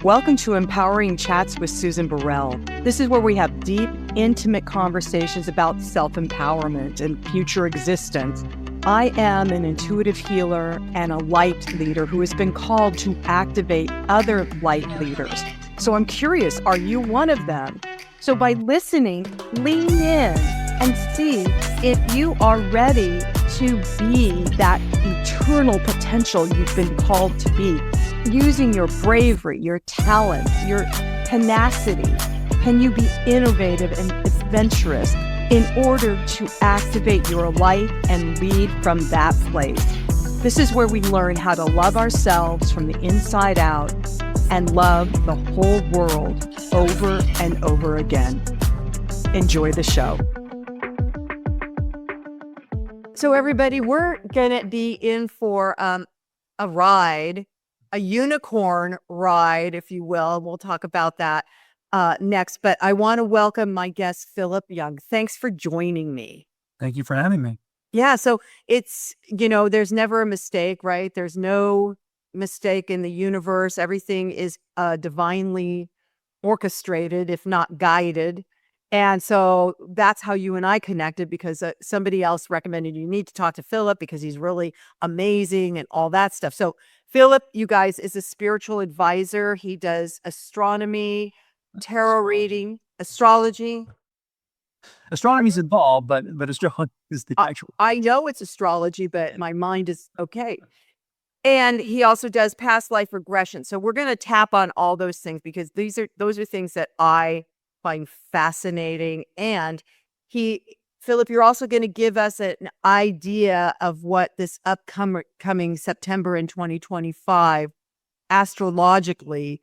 Welcome to Empowering Chats with Susan Burrell. This is where we have deep, intimate conversations about self-empowerment and future existence. I am an intuitive healer and a light leader who has been called to activate other light leaders. So I'm curious, are you one of them? So by listening, lean in and see if you are ready to be that eternal potential you've been called to be. Using your bravery, your talent, your tenacity, can you be innovative and adventurous in order to activate your light and lead from that place? This is where we learn how to love ourselves from the inside out and love the whole world over and over again. Enjoy the show. So everybody, we're going to be in for a ride, a unicorn ride, if you will. We'll talk about that next. But I want to welcome my guest, Philip Young. Thanks for joining me. Thank you for having me. Yeah. So it's, there's never a mistake, right? There's no mistake in the universe. Everything is divinely orchestrated, if not guided. And so that's how you and I connected, because somebody else recommended you need to talk to Philip because he's really amazing and all that stuff. So Philip, you guys, is a spiritual advisor. He does astronomy, tarot reading, astrology. Astronomy's involved, but astrology is the actual. I know it's astrology, but my mind is okay. And he also does past life regression. So we're going to tap on all those things because those are things that I find fascinating. And Philip, you're also going to give us an idea of what this upcoming September in 2025 astrologically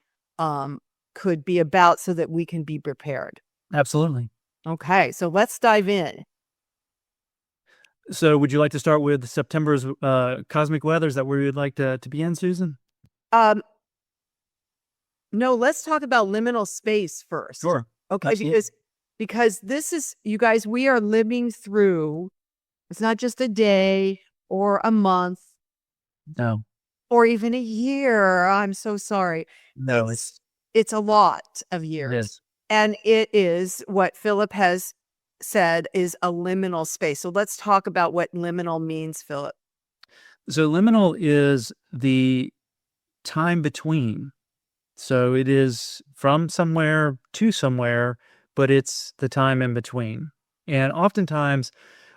could be about so that we can be prepared. Absolutely. Okay, so let's dive in. So would you like to start with September's cosmic weather? Is that where you'd like to be in, Susan? No, let's talk about liminal space first. Sure. Okay, because this is, you guys, we are living through, it's not just a day or a month. No. Or even a year. I'm so sorry. No, it's a lot of years. It is. And it is what Philip has said is a liminal space. So let's talk about what liminal means, Philip. So liminal is the time between. So it is from somewhere to somewhere, but it's the time in between. And oftentimes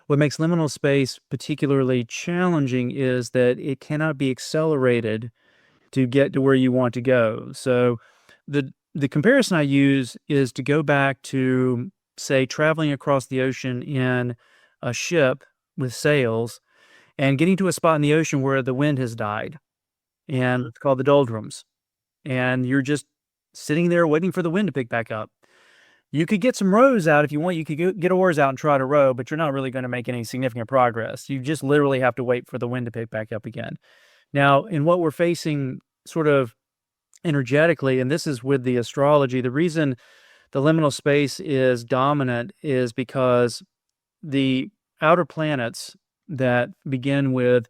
what makes liminal space particularly challenging is that it cannot be accelerated to get to where you want to go. So the comparison I use is to go back to, say, traveling across the ocean in a ship with sails and getting to a spot in the ocean where the wind has died. And it's called the doldrums. And you're just sitting there waiting for the wind to pick back up. You could get some rows out if you want. You could get oars out and try to row, but you're not really going to make any significant progress. You just literally have to wait for the wind to pick back up again. Now, in what we're facing sort of energetically, and this is with the astrology, the reason the liminal space is dominant is because the outer planets that begin with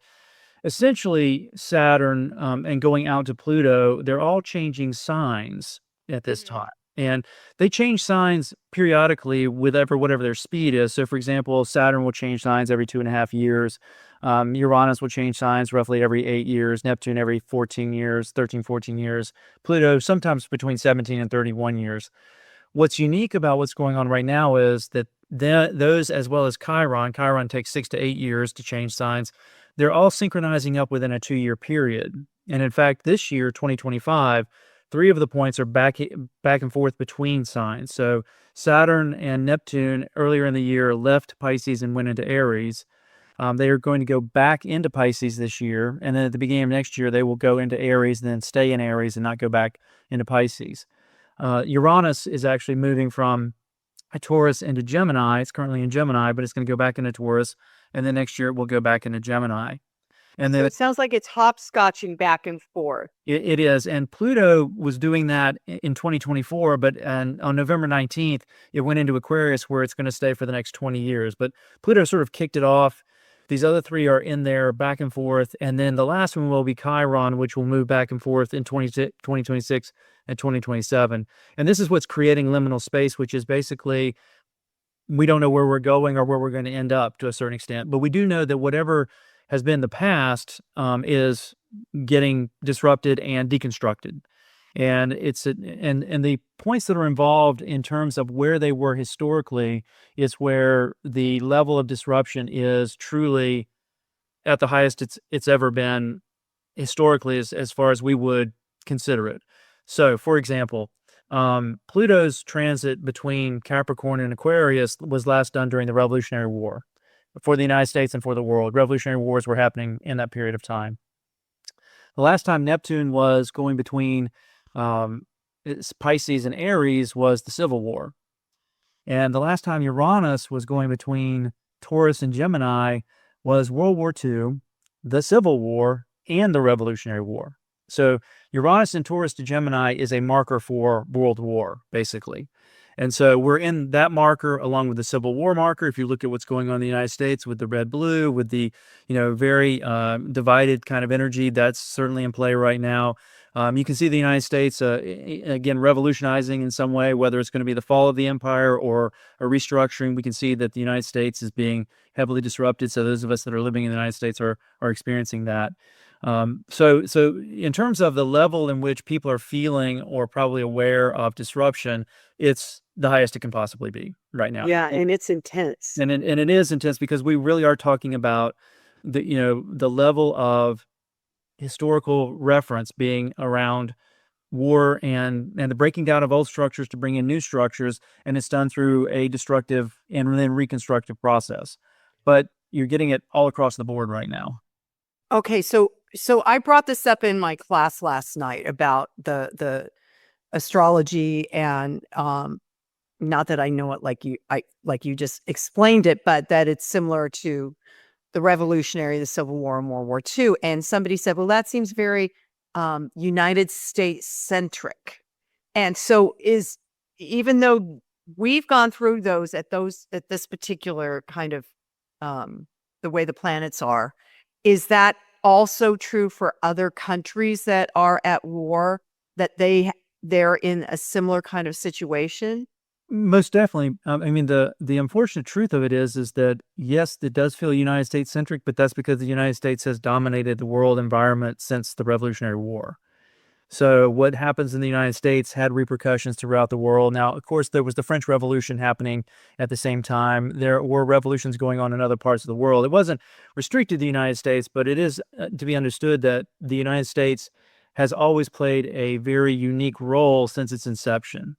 essentially Saturn and going out to Pluto, they're all changing signs at this time. And they change signs periodically with whatever their speed is. So, for example, Saturn will change signs every 2.5 years. Uranus will change signs roughly every 8 years. Neptune every 14 years, 13, 14 years. Pluto sometimes between 17 and 31 years. What's unique about what's going on right now is that those, as well as Chiron takes 6 to 8 years to change signs. They're all synchronizing up within a 2-year period. And in fact, this year, 2025, 3 of the points are back and forth between signs. So Saturn and Neptune earlier in the year left Pisces and went into Aries. They are going to go back into Pisces this year. And then at the beginning of next year, they will go into Aries and then stay in Aries and not go back into Pisces. Uranus is actually moving from Taurus into Gemini. It's currently in Gemini, but it's going to go back into Taurus. And then next year it will go back into Gemini. And then so it sounds like it's hopscotching back and forth. It is. And Pluto was doing that in 2024, but on November 19th, it went into Aquarius where it's going to stay for the next 20 years. But Pluto sort of kicked it off These other three are in there back and forth. And then the last one will be Chiron, which will move back and forth in 2026 and 2027. And this is what's creating liminal space, which is basically we don't know where we're going or where we're going to end up to a certain extent. But we do know that whatever has been the past is getting disrupted and deconstructed. And and the points that are involved in terms of where they were historically is where the level of disruption is truly at the highest it's ever been historically as far as we would consider it. So, for example, Pluto's transit between Capricorn and Aquarius was last done during the Revolutionary War for the United States and for the world. Revolutionary wars were happening in that period of time. The last time Neptune was going between Pisces and Aries was the Civil War. And the last time Uranus was going between Taurus and Gemini was World War II, the Civil War, and the Revolutionary War. So Uranus and Taurus to Gemini is a marker for World War, basically. And so we're in that marker along with the Civil War marker. If you look at what's going on in the United States with the red-blue, with the very divided kind of energy, that's certainly in play right now. You can see the United States, again, revolutionizing in some way, whether it's going to be the fall of the empire or a restructuring. We can see that the United States is being heavily disrupted. So those of us that are living in the United States are experiencing that. So in terms of the level in which people are feeling or probably aware of disruption, it's the highest it can possibly be right now. Yeah, and it's intense. And it is intense because we really are talking about the level of historical reference being around war and the breaking down of old structures to bring in new structures, and it's done through a destructive and then reconstructive process. But you're getting it all across the board right now. Okay, so I brought this up in my class last night about the astrology, and not that I know it like you just explained it, but that it's similar to the Revolutionary, the Civil War, and World War II. And somebody said, well, that seems very United States centric. And so even though we've gone through those at this particular kind of the way the planets are, is that also true for other countries that are at war, that they're in a similar kind of situation? Most definitely. I mean, the unfortunate truth of it is that, yes, it does feel United States centric, but that's because the United States has dominated the world environment since the Revolutionary War. So what happens in the United States had repercussions throughout the world. Now, of course, there was the French Revolution happening at the same time. There were revolutions going on in other parts of the world. It wasn't restricted to the United States, but it is to be understood that the United States has always played a very unique role since its inception.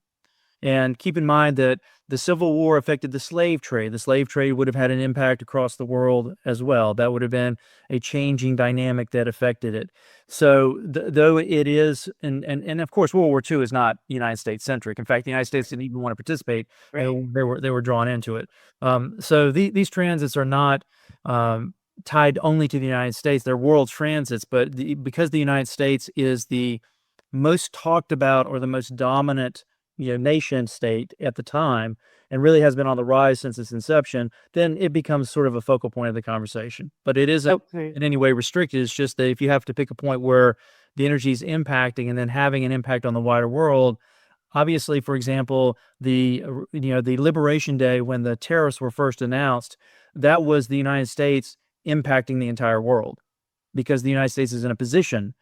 And keep in mind that the Civil War affected the slave trade. The slave trade would have had an impact across the world as well. That would have been a changing dynamic that affected it. So though it is, and of course, World War II is not United States centric. In fact, the United States didn't even want to participate. Right. They were drawn into it. So these transits are not tied only to the United States. They're world transits, but because the United States is the most talked about or the most dominant nation state at the time, and really has been on the rise since its inception, then it becomes sort of a focal point of the conversation. But it isn't in any way restricted. It's just that if you have to pick a point where the energy is impacting and then having an impact on the wider world, obviously, for example, the Liberation Day, when the tariffs were first announced, that was the United States impacting the entire world, because the United States is in a position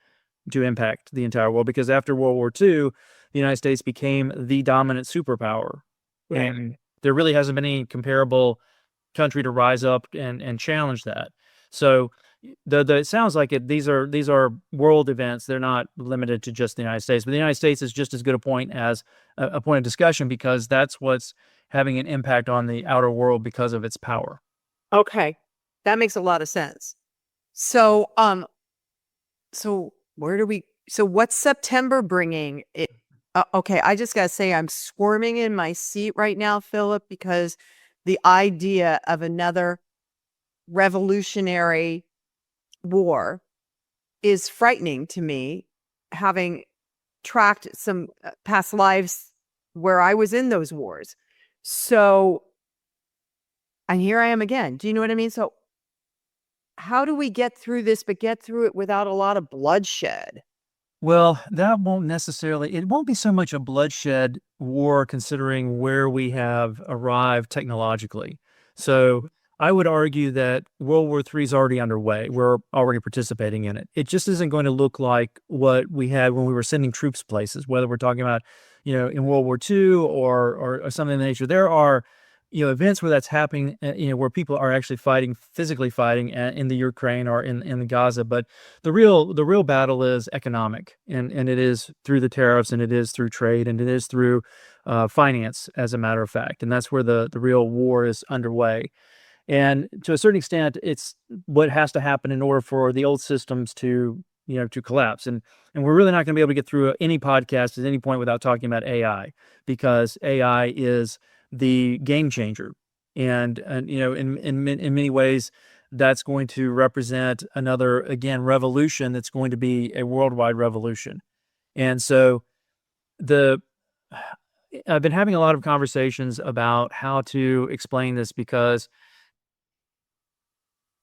to impact the entire world, because after World War II, the United States became the dominant superpower. Right. And there really hasn't been any comparable country to rise up and challenge that. So it sounds like these are world events. They're not limited to just the United States, but the United States is just as good a point as a point of discussion, because that's what's having an impact on the outer world because of its power. Okay. That makes a lot of sense. So, what's September bringing? Okay, I just got to say I'm squirming in my seat right now, Philip, because the idea of another revolutionary war is frightening to me, having tracked some past lives where I was in those wars. So, and here I am again. Do you know what I mean? So how do we get through this, but get through it without a lot of bloodshed? Well, that won't necessarily, it won't be so much a bloodshed war considering where we have arrived technologically. So I would argue that World War III is already underway. We're already participating in it. It just isn't going to look like what we had when we were sending troops places, whether we're talking about, in World War II or something of the nature. There are, events where that's happening, where people are actually fighting, physically fighting in the Ukraine or in Gaza. But the real battle is economic, and it is through the tariffs, and it is through trade, and it is through finance, as a matter of fact. And that's where the real war is underway. And to a certain extent, it's what has to happen in order for the old systems to collapse. And we're really not going to be able to get through any podcast at any point without talking about AI, because AI is the game changer. And in many ways, that's going to represent another, again, revolution that's going to be a worldwide revolution. And so the I've been having a lot of conversations about how to explain this, because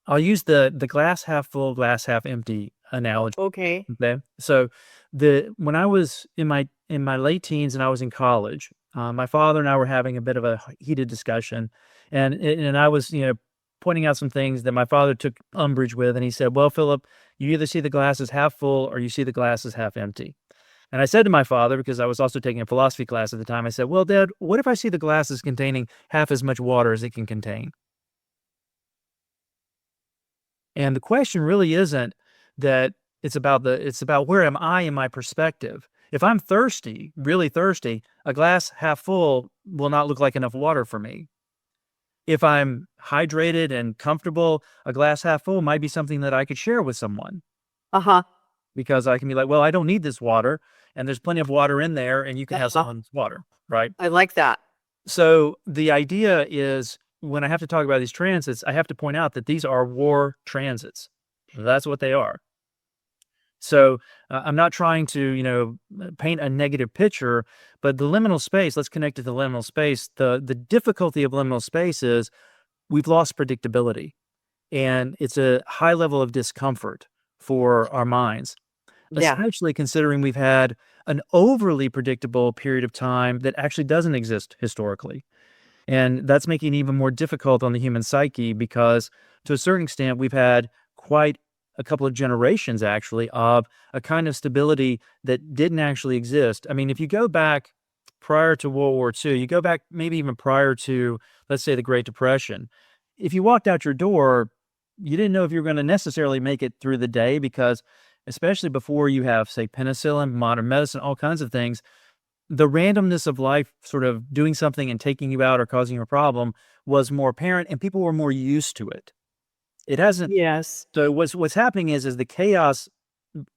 I'll use the glass half full, glass half empty analogy. Okay. Okay. So when I was in my late teens and I was in college, my father and I were having a bit of a heated discussion, and I was, pointing out some things that my father took umbrage with, and he said, "Well, Philip, you either see the glass as half full or you see the glass as half empty." And I said to my father, because I was also taking a philosophy class at the time, I said, "Well, Dad, what if I see the glass as containing half as much water as it can contain?" And the question really isn't that it's about where am I in my perspective. If I'm thirsty, really thirsty, a glass half full will not look like enough water for me. If I'm hydrated and comfortable, a glass half full might be something that I could share with someone, Uh-huh. because I can be like, well, I don't need this water, and there's plenty of water in there, and you can have someone's water, right? I like that. So the idea is, when I have to talk about these transits, I have to point out that these are war transits. That's what they are. So I'm not trying to, paint a negative picture, but the liminal space, let's connect to the liminal space. The difficulty of liminal space is we've lost predictability, and it's a high level of discomfort for our minds, Yeah. especially considering we've had an overly predictable period of time that actually doesn't exist historically. And that's making it even more difficult on the human psyche, because to a certain extent, we've had quite a couple of generations actually of a kind of stability that didn't actually exist. I mean, if you go back prior to World War II, you go back maybe even prior to, let's say, the Great Depression, if you walked out your door, you didn't know if you were going to necessarily make it through the day, because especially before you have, say, penicillin, modern medicine, all kinds of things, the randomness of life sort of doing something and taking you out or causing you a problem was more apparent, and people were more used to it. It hasn't. Yes. So what's happening is the chaos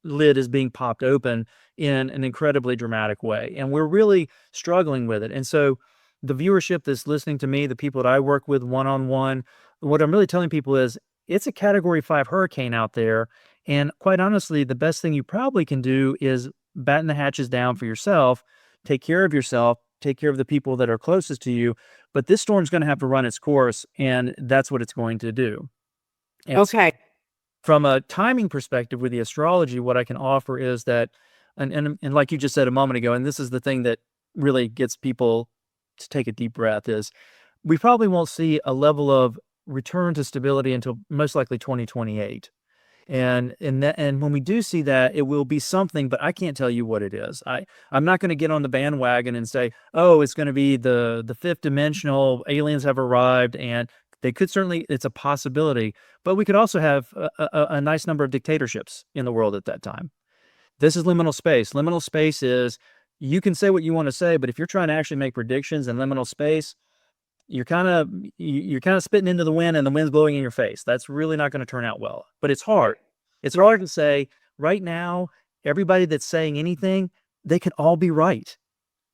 lid is being popped open in an incredibly dramatic way, and we're really struggling with it. And so the viewership that's listening to me, the people that I work with one-on-one, what I'm really telling people is it's a Category 5 hurricane out there, and quite honestly, the best thing you probably can do is batten the hatches down for yourself, take care of yourself, take care of the people that are closest to you, but this storm's gonna have to run its course, and that's what it's going to do. And Okay. from a timing perspective with the astrology, what I can offer is that, and like you just said a moment ago, and this is the thing that really gets people to take a deep breath, is we probably won't see a level of return to stability until most likely 2028. And when we do see that, it will be something, but I can't tell you what it is. I'm not going to get on the bandwagon and say, oh, it's going to be the fifth dimensional aliens have arrived, and they could certainly, it's a possibility, but we could also have a nice number of dictatorships in the world at that time. This is liminal space. Liminal space is, you can say what you want to say, but if you're trying to actually make predictions in liminal space, you're kind of spitting into the wind, and the wind's blowing in your face. That's really not going to turn out well. But it's hard. It's hard to say right now, everybody that's saying anything, they could all be right.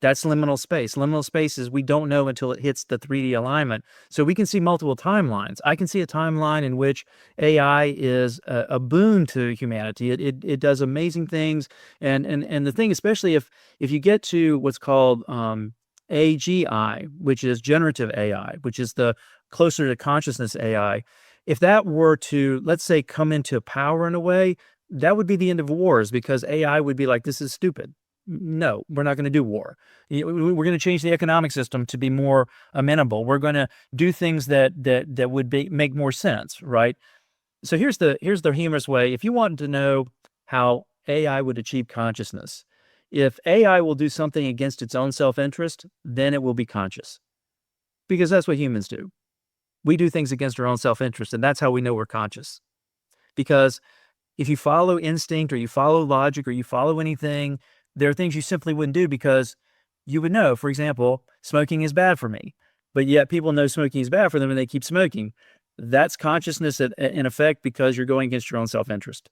That's liminal space. Liminal space is we don't know until it hits the 3D alignment. So we can see multiple timelines. I can see a timeline in which AI is a boon to humanity. It does amazing things. And the thing, especially if you get to what's called AGI, which is generative AI, which is the closer to consciousness AI, if that were to, let's say, come into power in a way, that would be the end of wars, because AI would be like, this is stupid. No, we're not going to do war. We're going to change the economic system to be more amenable. We're going to do things that would make more sense, right? So here's the humorous way. If you want to know how AI would achieve consciousness, if AI will do something against its own self-interest, then it will be conscious, because that's what humans do. We do things against our own self-interest, and that's how we know we're conscious. Because if you follow instinct, or you follow logic, or you follow anything, there are things you simply wouldn't do, because you would know, for example, smoking is bad for me, but yet people know smoking is bad for them and they keep smoking. That's consciousness in effect, because you're going against your own self-interest.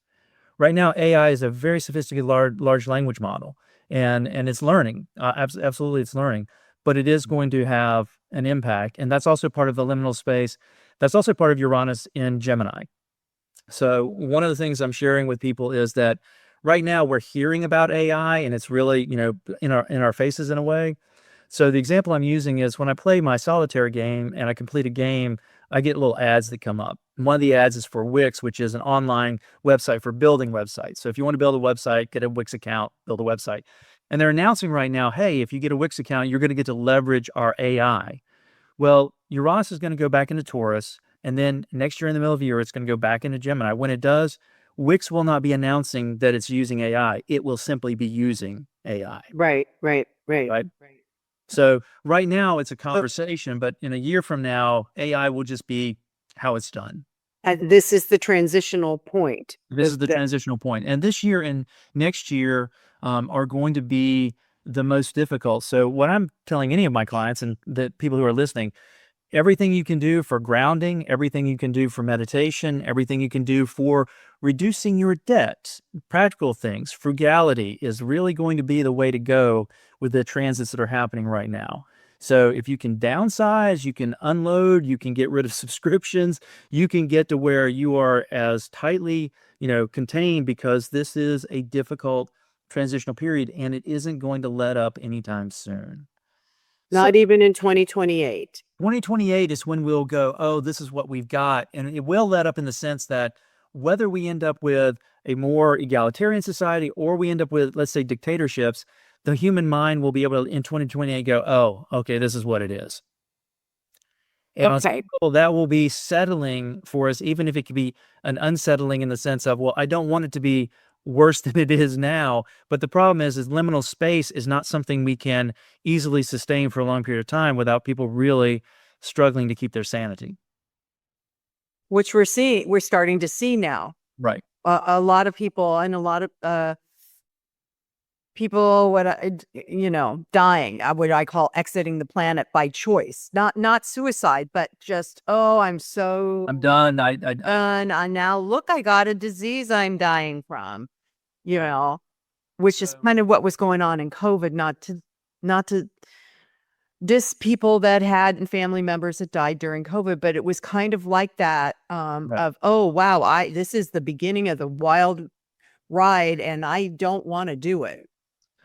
Right now, AI is a very sophisticated large language model, and it's learning. Absolutely, it's learning, but it is going to have an impact, and that's also part of the liminal space. That's also part of Uranus in Gemini. So one of the things I'm sharing with people is that right now we're hearing about AI, and it's really, in our faces in a way. So the example I'm using is when I play my solitaire game and I complete a game, I get little ads that come up. One of the ads is for Wix, which is an online website for building websites. So if you want to build a website, get a Wix account, build a website. And they're announcing right now, hey, if you get a Wix account, you're going to get to leverage our AI. Well, Uranus is going to go back into Taurus, and then next year in the middle of the year, it's going to go back into Gemini. When it does, Wix will not be announcing that it's using AI. It will simply be using AI. Right. So right now it's a conversation, but in a year from now, AI will just be how it's done. And this is the transitional point. This is the transitional point. And this year and next year are going to be the most difficult. So what I'm telling any of my clients and the people who are listening, everything you can do for grounding, everything you can do for meditation, everything you can do for reducing your debt, practical things, frugality is really going to be the way to go with the transits that are happening right now. So if you can downsize, you can unload, you can get rid of subscriptions, you can get to where you are as tightly, contained, because this is a difficult transitional period, and it isn't going to let up anytime soon. Not even in 2028. 2028 is when we'll go, oh, this is what we've got. And it will let up in the sense that whether we end up with a more egalitarian society or we end up with, let's say, dictatorships, the human mind will be able to, in 2028, go, oh, okay, this is what it is. And on some level, that will be settling for us, even if it could be an unsettling in the sense of, well, I don't want it to be worse than it is now. But the problem is liminal space is not something we can easily sustain for a long period of time without people really struggling to keep their sanity. Which we're starting to see now. Right. A lot of people, and a lot of people, dying, what I call exiting the planet by choice, not suicide, but just, I'm done. done. Now look, I got a disease I'm dying from, which is kind of what was going on in COVID, not to diss people that had family members that died during COVID, but it was kind of like that, of, oh, wow, this is the beginning of the wild ride and I don't want to do it.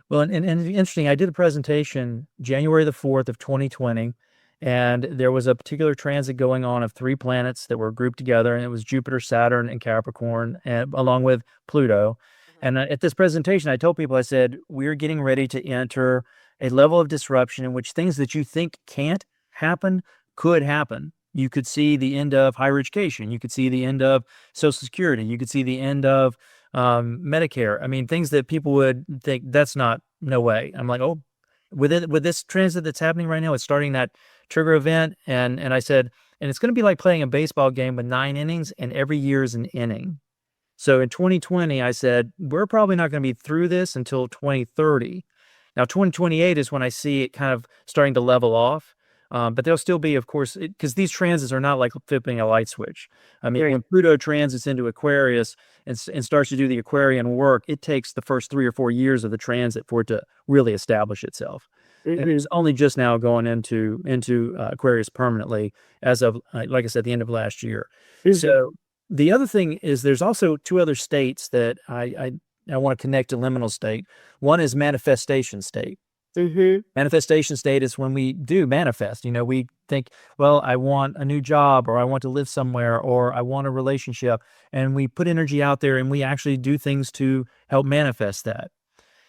Well, and interesting, I did a presentation January the 4th of 2020, and there was a particular transit going on of 3 planets that were grouped together, and it was Jupiter, Saturn, and Capricorn, and along with Pluto. And at this presentation, I told people, I said, we're getting ready to enter a level of disruption in which things that you think can't happen could happen. You could see the end of higher education. You could see the end of Social Security. You could see the end of Medicare. I mean, things that people would think that's no way. I'm like, oh, with this transit that's happening right now, it's starting that trigger event. And I said, and it's going to be like playing a baseball game with 9 innings, and every year is an inning. So in 2020, I said, we're probably not going to be through this until 2030. Now, 2028 is when I see it kind of starting to level off. But there'll still be, of course, because these transits are not like flipping a light switch. I mean, when Pluto transits into Aquarius and starts to do the Aquarian work, it takes the first 3 or 4 years of the transit for it to really establish itself. And it is only just now going into Aquarius permanently as of, like I said, the end of last year. So the other thing is there's also 2 other states that I want to connect to liminal state. One is manifestation state. Mm-hmm. Manifestation state is when we do manifest. We think, well, I want a new job, or I want to live somewhere, or I want a relationship. And we put energy out there and we actually do things to help manifest that.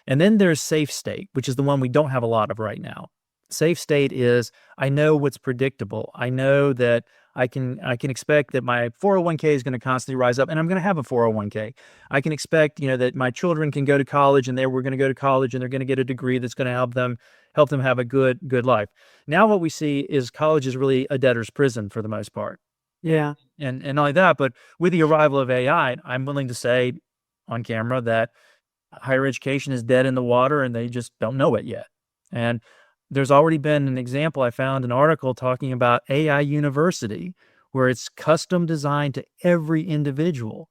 And then there's safe state, which is the one we don't have a lot of right now. Safe state is, I know what's predictable. I know that I can expect that my 401k is going to constantly rise up, and I'm going to have a 401k. I can expect, that my children can go to college, and we're going to go to college, and they're going to get a degree that's going to help them have a good life. Now what we see is college is really a debtor's prison for the most part. Yeah. And not only that, but with the arrival of AI, I'm willing to say on camera that higher education is dead in the water and they just don't know it yet. And there's already been an example. I found an article talking about AI University, where it's custom designed to every individual.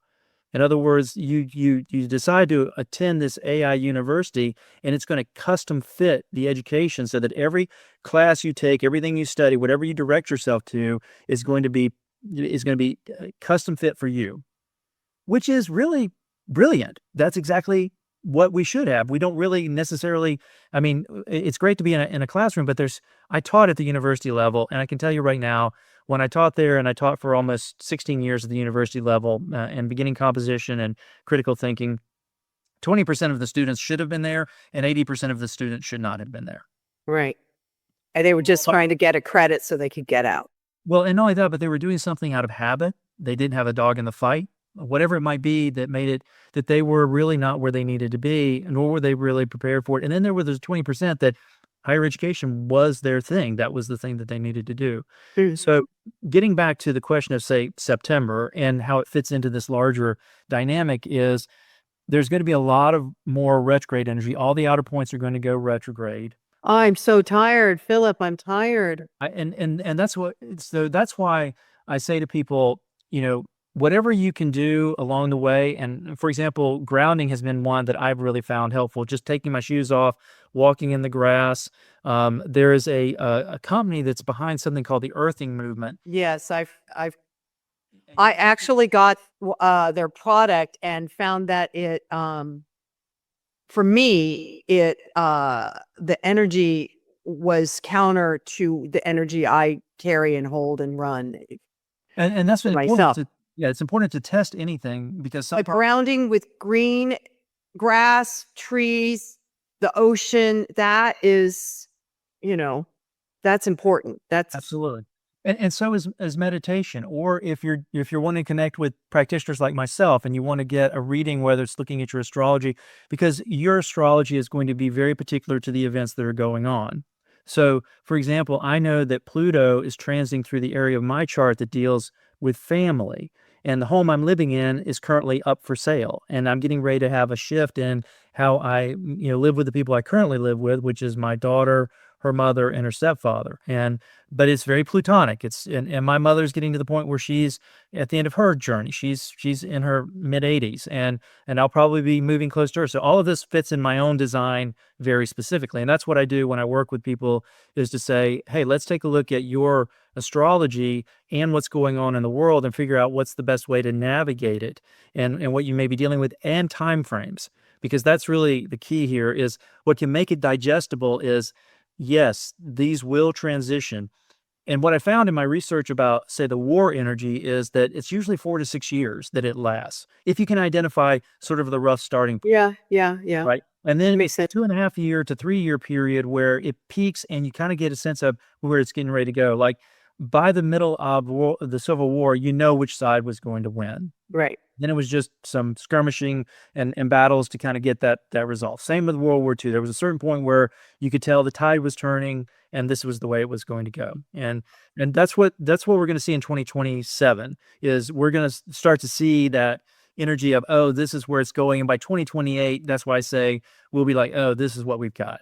In other words, you decide to attend this AI university, and it's going to custom fit the education so that every class you take, everything you study, whatever you direct yourself to, is going to be custom fit for you, which is really brilliant. That's exactly what we should have. We don't really necessarily, it's great to be in a classroom, but I taught at the university level, and I can tell you right now, when I taught there, and I taught for almost 16 years at the university level, and beginning composition and critical thinking, 20% of the students should have been there, and 80% of the students should not have been there. Right. And they were just trying to get a credit so they could get out. Well, and not only that, but they were doing something out of habit. They didn't have a dog in the fight. Whatever it might be that made it that they were really not where they needed to be, nor were they really prepared for it. And then there was this 20% that higher education was their thing. That was the thing that they needed to do. Mm-hmm. So getting back to the question of, say, September and how it fits into this larger dynamic is there's going to be a lot of more retrograde energy. All the outer points are going to go retrograde. I'm so tired, Philip. I'm tired. And that's why I say to people, whatever you can do along the way. And for example, grounding has been one that I've really found helpful. Just taking my shoes off, walking in the grass. There is a company that's behind something called the earthing movement. Yes, I actually got their product and found that it, for me, the energy was counter to the energy I carry and hold and run. And that's what myself. It's important to test anything, because Like grounding with green grass, trees, the ocean, that is, that's important. That's absolutely. And so is meditation. Or if you're wanting to connect with practitioners like myself and you want to get a reading, whether it's looking at your astrology, because your astrology is going to be very particular to the events that are going on. So, for example, I know that Pluto is transiting through the area of my chart that deals with family. And the home I'm living in is currently up for sale. And I'm getting ready to have a shift in how I, live with the people I currently live with, which is my daughter, her mother, and her stepfather. But it's very plutonic. And my mother's getting to the point where she's at the end of her journey. She's in her mid 80s, and I'll probably be moving close to her. So all of this fits in my own design very specifically. And that's what I do when I work with people, is to say, hey, let's take a look at your astrology and what's going on in the world and figure out what's the best way to navigate it, and what you may be dealing with, and timeframes. Because that's really the key here. Is what can make it digestible is, yes, these will transition. And what I found in my research about, say, the war energy is that it's usually 4 to 6 years that it lasts, if you can identify sort of the rough starting point. Yeah. Right. And then Makes sense. 2.5 year to 3 year period where it peaks and you kind of get a sense of where it's getting ready to go. Like by the middle of the Civil War, which side was going to win. Right. Then it was just some skirmishing and battles to kind of get that resolved. Same with World War II. There was a certain point where you could tell the tide was turning, and this was the way it was going to go. And that's what we're going to see in 2027. Is we're going to start to see that energy of, oh, this is where it's going. And by 2028, that's why I say we'll be like, oh, this is what we've got.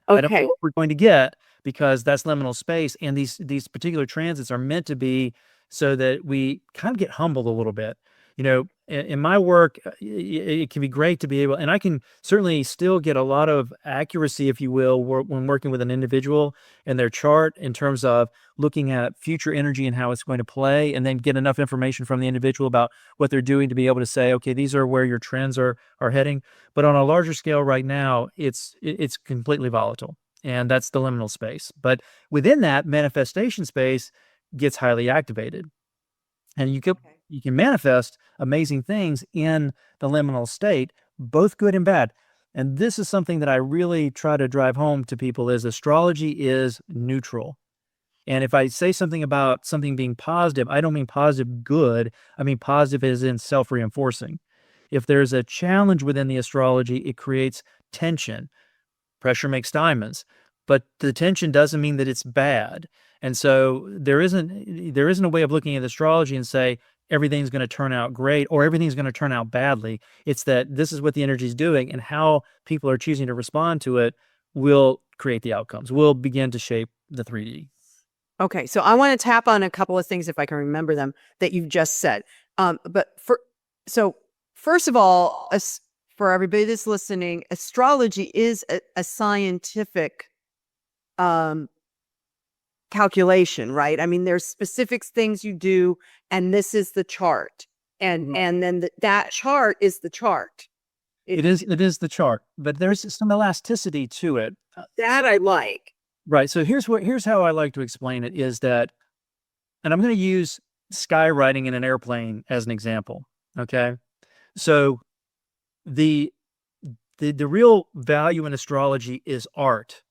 Okay. I don't know what we're going to get, because that's liminal space, and these particular transits are meant to be so that we kind of get humbled a little bit. In my work, it can be great to be able, and I can certainly still get a lot of accuracy, if you will, when working with an individual and their chart in terms of looking at future energy and how it's going to play, and then get enough information from the individual about what they're doing to be able to say, okay, these are where your trends are heading. But on a larger scale right now, it's completely volatile, and that's the liminal space. But within that, manifestation space gets highly activated, and you can manifest amazing things in the liminal state, both good and bad. And this is something that I really try to drive home to people: is astrology is neutral. And if I say something about something being positive, I don't mean positive good. I mean positive as in self-reinforcing. If there's a challenge within the astrology, it creates tension. Pressure makes diamonds, but the tension doesn't mean that it's bad. And so there isn't a way of looking at astrology and say everything's going to turn out great or everything's going to turn out badly. It's that this is what the energy is doing, and how people are choosing to respond to it will create the outcomes, will begin to shape the 3D. Okay, so I want to tap on a couple of things, if I can remember them, that you've just said. So first of all, for everybody that's listening, astrology is a scientific calculation, right? I mean, there's specific things you do, and this is the chart, and then that chart is the chart. It is the chart, but there's some elasticity to it. That I like. Right. So here's how I like to explain it, is that, and I'm going to use skywriting in an airplane as an example. Okay. So the real value in astrology is art,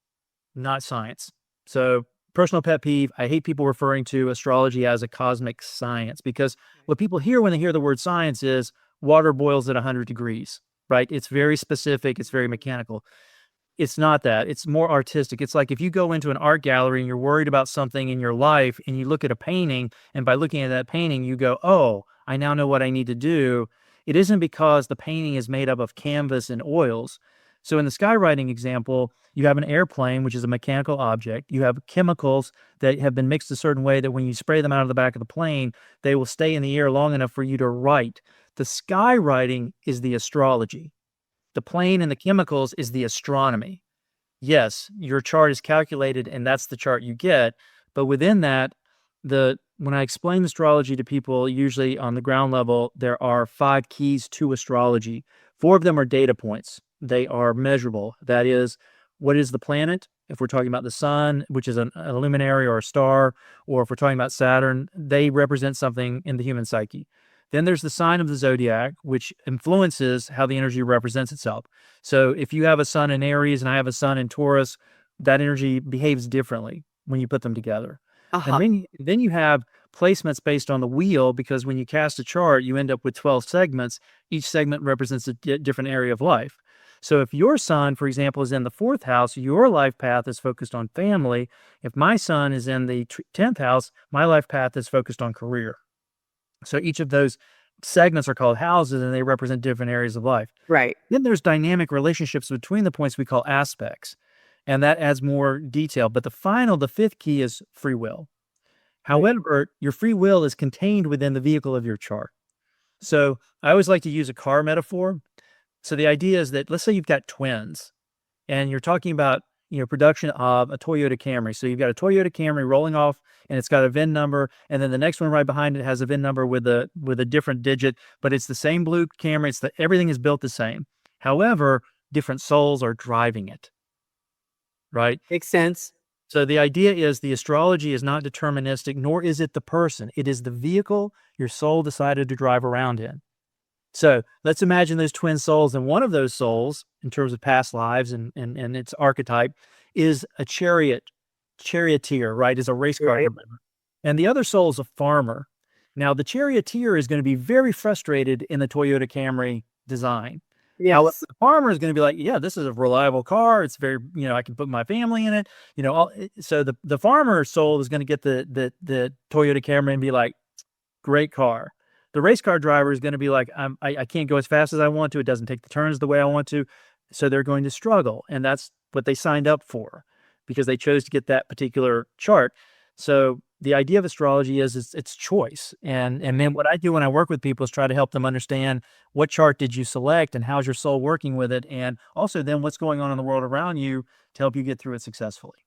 not science. So personal pet peeve, I hate people referring to astrology as a cosmic science, because what people hear when they hear the word science is water boils at 100 degrees, right? It's very specific. It's very mechanical. It's not that. It's more artistic. It's like if you go into an art gallery and you're worried about something in your life, and you look at a painting, and by looking at that painting, you go, oh, I now know what I need to do. It isn't because the painting is made up of canvas and oils. So in the skywriting example, you have an airplane, which is a mechanical object. You have chemicals that have been mixed a certain way that when you spray them out of the back of the plane, they will stay in the air long enough for you to write. The skywriting is the astrology. The plane and the chemicals is the astronomy. Yes, your chart is calculated, and that's the chart you get. But within that, when I explain astrology to people, usually on the ground level, there are 5 keys to astrology. 4 of them are data points. They are measurable. That is, what is the planet? If we're talking about the sun, which is a luminary or a star, or if we're talking about Saturn, they represent something in the human psyche. Then there's the sign of the zodiac, which influences how the energy represents itself. So if you have a sun in Aries and I have a sun in Taurus, that energy behaves differently when you put them together. And then you have placements based on the wheel, because when you cast a chart, you end up with 12 segments. Each segment represents a different area of life. So if your sun, for example, is in the 4th house, your life path is focused on family. If my sun is in the 10th house, my life path is focused on career. So each of those segments are called houses, and they represent different areas of life. Right. Then there's dynamic relationships between the points we call aspects, and that adds more detail. But the 5th key is free will. However, your free will is contained within the vehicle of your chart. So I always like to use a car metaphor. So the idea is that, let's say you've got twins, and you're talking about production of a Toyota Camry. So you've got a Toyota Camry rolling off, and it's got a VIN number, and then the next one right behind it has a VIN number with a different digit, but it's the same blue Camry. Everything is built the same. However, different souls are driving it. Right? Makes sense. So the idea is the astrology is not deterministic, nor is it the person. It is the vehicle your soul decided to drive around in. So let's imagine those twin souls, and one of those souls, in terms of past lives and its archetype, is a charioteer, right? Is a race car driver. And the other soul is a farmer. Now, the charioteer is going to be very frustrated in the Toyota Camry design. Yes. The farmer is going to be like, yeah, this is a reliable car. It's very, I can put my family in it. So the farmer soul is going to get the Toyota Camry and be like, great car. The race car driver is going to be like, I can't go as fast as I want to. It doesn't take the turns the way I want to. So they're going to struggle. And that's what they signed up for, because they chose to get that particular chart. So the idea of astrology is it's choice. And then what I do when I work with people is try to help them understand what chart did you select and how's your soul working with it, and also then what's going on in the world around you to help you get through it successfully.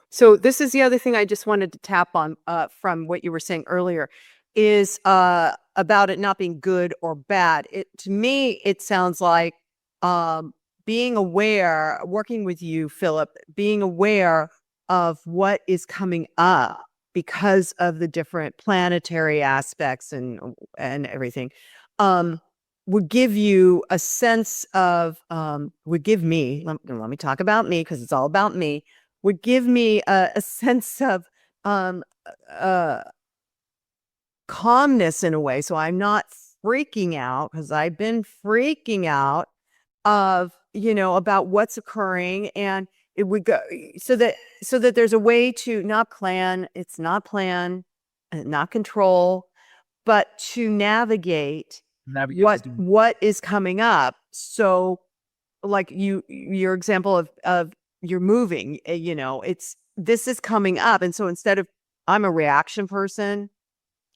So this is the other thing I just wanted to tap on from what you were saying earlier is about it not being good or bad. To me, it sounds like being aware, working with you, Philip, being aware of what is coming up because of the different planetary aspects and everything. Would give you a sense of would give me let me talk about me because it's all about me, would give me a sense of um uh calmness in a way, so I'm not freaking out, because I've been freaking out of, about what's occurring. And it would go so that there's a way to not plan, it's not plan, not control, but to navigate what is coming up. So like your example of you're moving, this is coming up. And so instead of, I'm a reaction person,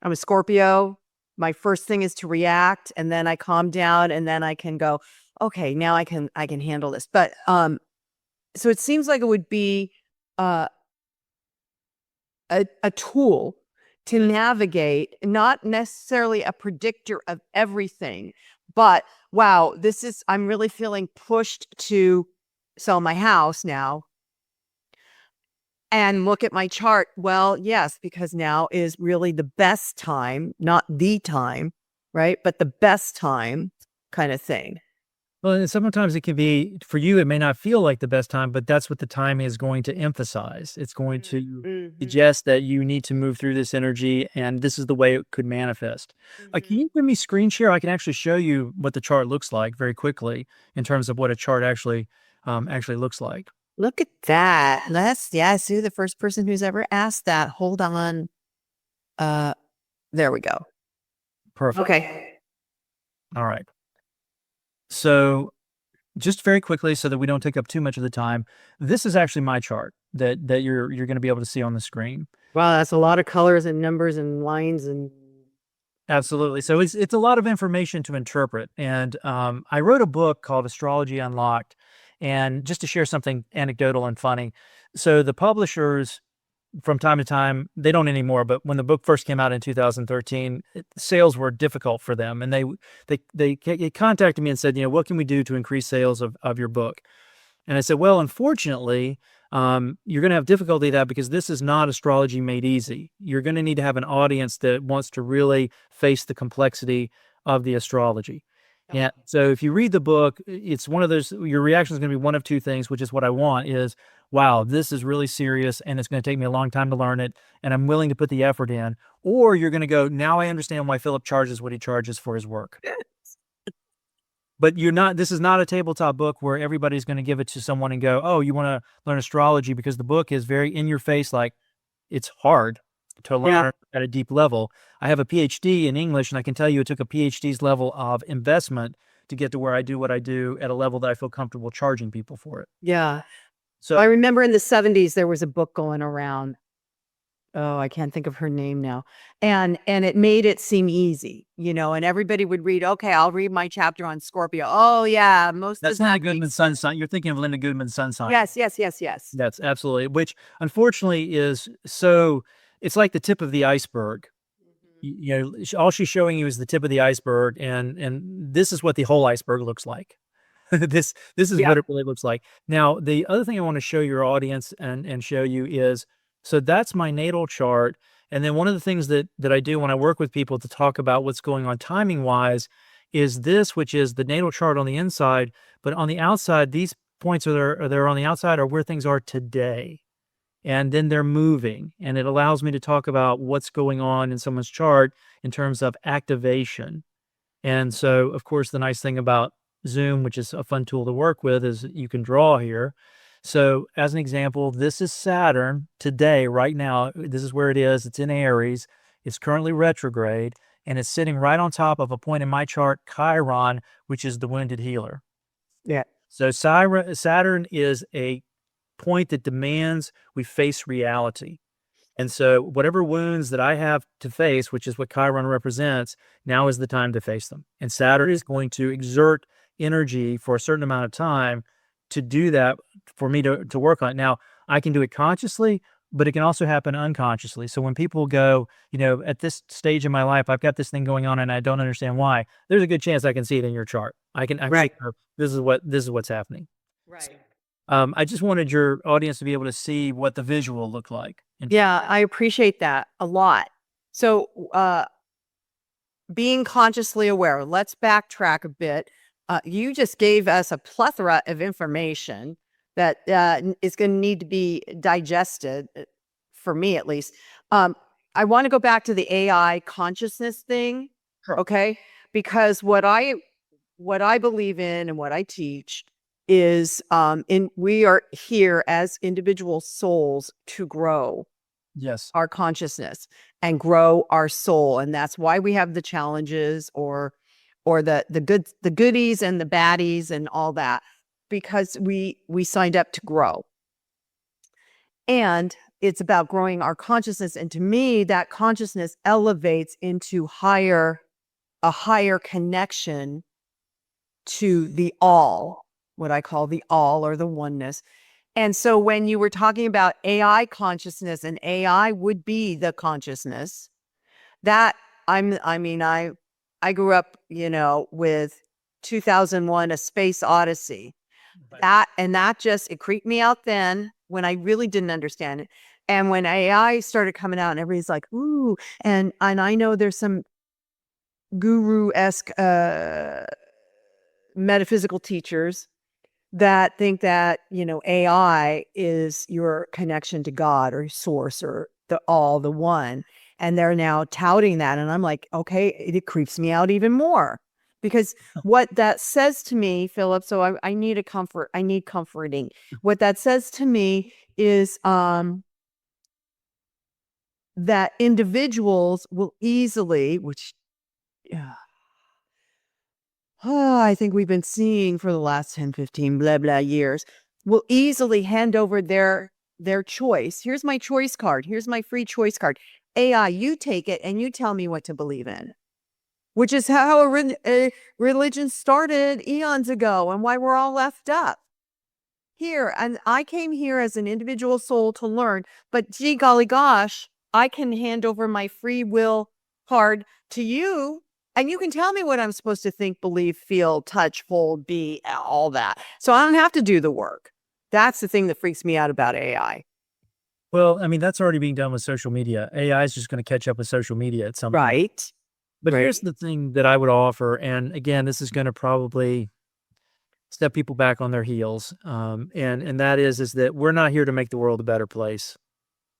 I'm a Scorpio, my first thing is to react, and then I calm down, and then I can go, okay, now I can handle this. But so it seems like it would be uh a tool to navigate, not necessarily a predictor of everything, but wow, I'm really feeling pushed to sell my house now and look at my chart. Well, yes, because now is really the best time, not the time, right? But the best time kind of thing. Well, and sometimes it can be, for you, it may not feel like the best time, but that's what the time is going to emphasize. It's going to suggest that you need to move through this energy, and this is the way it could manifest. Can you give me screen share? I can actually show you what the chart looks like very quickly in terms of what a chart actually looks like. Look at that. See, the first person who's ever asked that. Hold on. There we go. Perfect. Okay. All right. So just very quickly, so that we don't take up too much of the time, this is actually my chart that you're going to be able to see on the screen. Wow, that's a lot of colors and numbers and lines and. Absolutely. So it's a lot of information to interpret. And I wrote a book called Astrology Unlocked. And just to share something anecdotal and funny, so the publishers, from time to time, they don't anymore, but when the book first came out in 2013, sales were difficult for them. And they contacted me and said, what can we do to increase sales of your book? And I said, well, unfortunately, you're going to have difficulty with that because this is not astrology made easy. You're going to need to have an audience that wants to really face the complexity of the astrology. Yeah. So if you read the book, it's one of those, your reaction is going to be one of two things, which is what I want is, wow, this is really serious and it's going to take me a long time to learn it, and I'm willing to put the effort in. Or you're going to go, now I understand why Philip charges what he charges for his work. But this is not a tabletop book where everybody's going to give it to someone and go, oh, you want to learn astrology, because the book is very in your face, like it's hard to learn at a deep level. I have a PhD in English, and I can tell you it took a PhD's level of investment to get to where I do what I do at a level that I feel comfortable charging people for it. Yeah. So I remember in the 70s, there was a book going around. Oh, I can't think of her name now. And it made it seem easy, and everybody would read, okay, I'll read my chapter on Scorpio. Oh yeah. That's not Goodman's sun sign. You're thinking of Linda Goodman's sun sign. Yes. That's absolutely, which unfortunately is so, it's like the tip of the iceberg. All she's showing you is the tip of the iceberg, and this is what the whole iceberg looks like. This is what it really looks like. Now, the other thing I want to show your audience and show you is, so that's my natal chart. And then one of the things that I do when I work with people to talk about what's going on timing wise is this, which is the natal chart on the inside, but on the outside, these points they're on the outside are where things are today. And then they're moving, and it allows me to talk about what's going on in someone's chart in terms of activation. And so, of course, the nice thing about Zoom, which is a fun tool to work with, is you can draw here. So as an example, this is Saturn today, right now. This is where it is. It's in Aries. It's currently retrograde, and it's sitting right on top of a point in my chart, Chiron, which is the wounded healer. Yeah. So Saturn is a point that demands we face reality. And so whatever wounds that I have to face, which is what Chiron represents, now is the time to face them. And Saturn is going to exert energy for a certain amount of time to do that, for me to work on it. Now, I can do it consciously, but it can also happen unconsciously. So when people go, at this stage in my life, I've got this thing going on and I don't understand why, there's a good chance I can see it in your chart. I can Right. this is what's happening. Right. I just wanted your audience to be able to see what the visual looked like. Yeah, I appreciate that a lot. So, being consciously aware, let's backtrack a bit. You just gave us a plethora of information that is going to need to be digested, for me at least. I want to go back to the AI consciousness thing, Sure. okay? Because what I believe in and what I teach is we are here as individual souls to grow Yes. our consciousness and grow our soul, and that's why we have the challenges or the goodies and the baddies and all that, because we signed up to grow. And it's about growing our consciousness, and to me that consciousness elevates into a higher connection to the all, what I call the all or the oneness. And so when you were talking about AI consciousness, and AI would be the consciousness that I grew up, with 2001, A Space Odyssey. Right. That just, it creeped me out then when I really didn't understand it. And when AI started coming out and everybody's like, ooh, and I know there's some guru-esque metaphysical teachers that think that, AI is your connection to God or source or the one. And they're now touting that. And I'm like, okay, it creeps me out even more, because what that says to me, Philip, so I need I need comforting. What that says to me is that individuals will easily, which I think we've been seeing for the last 10, 15, blah, blah years, will easily hand over their choice. Here's my choice card. Here's my free choice card. AI, you take it and you tell me what to believe in, which is how a religion started eons ago and why we're all left up here. And I came here as an individual soul to learn, but gee golly gosh, I can hand over my free will card to you, and you can tell me what I'm supposed to think, believe, feel, touch, hold, be, all that. So I don't have to do the work. That's the thing that freaks me out about AI. Well, I mean, that's already being done with social media. AI is just going to catch up with social media at some point. Right. But Right. here's the thing that I would offer, and again, this is going to probably step people back on their heels, and that is that we're not here to make the world a better place.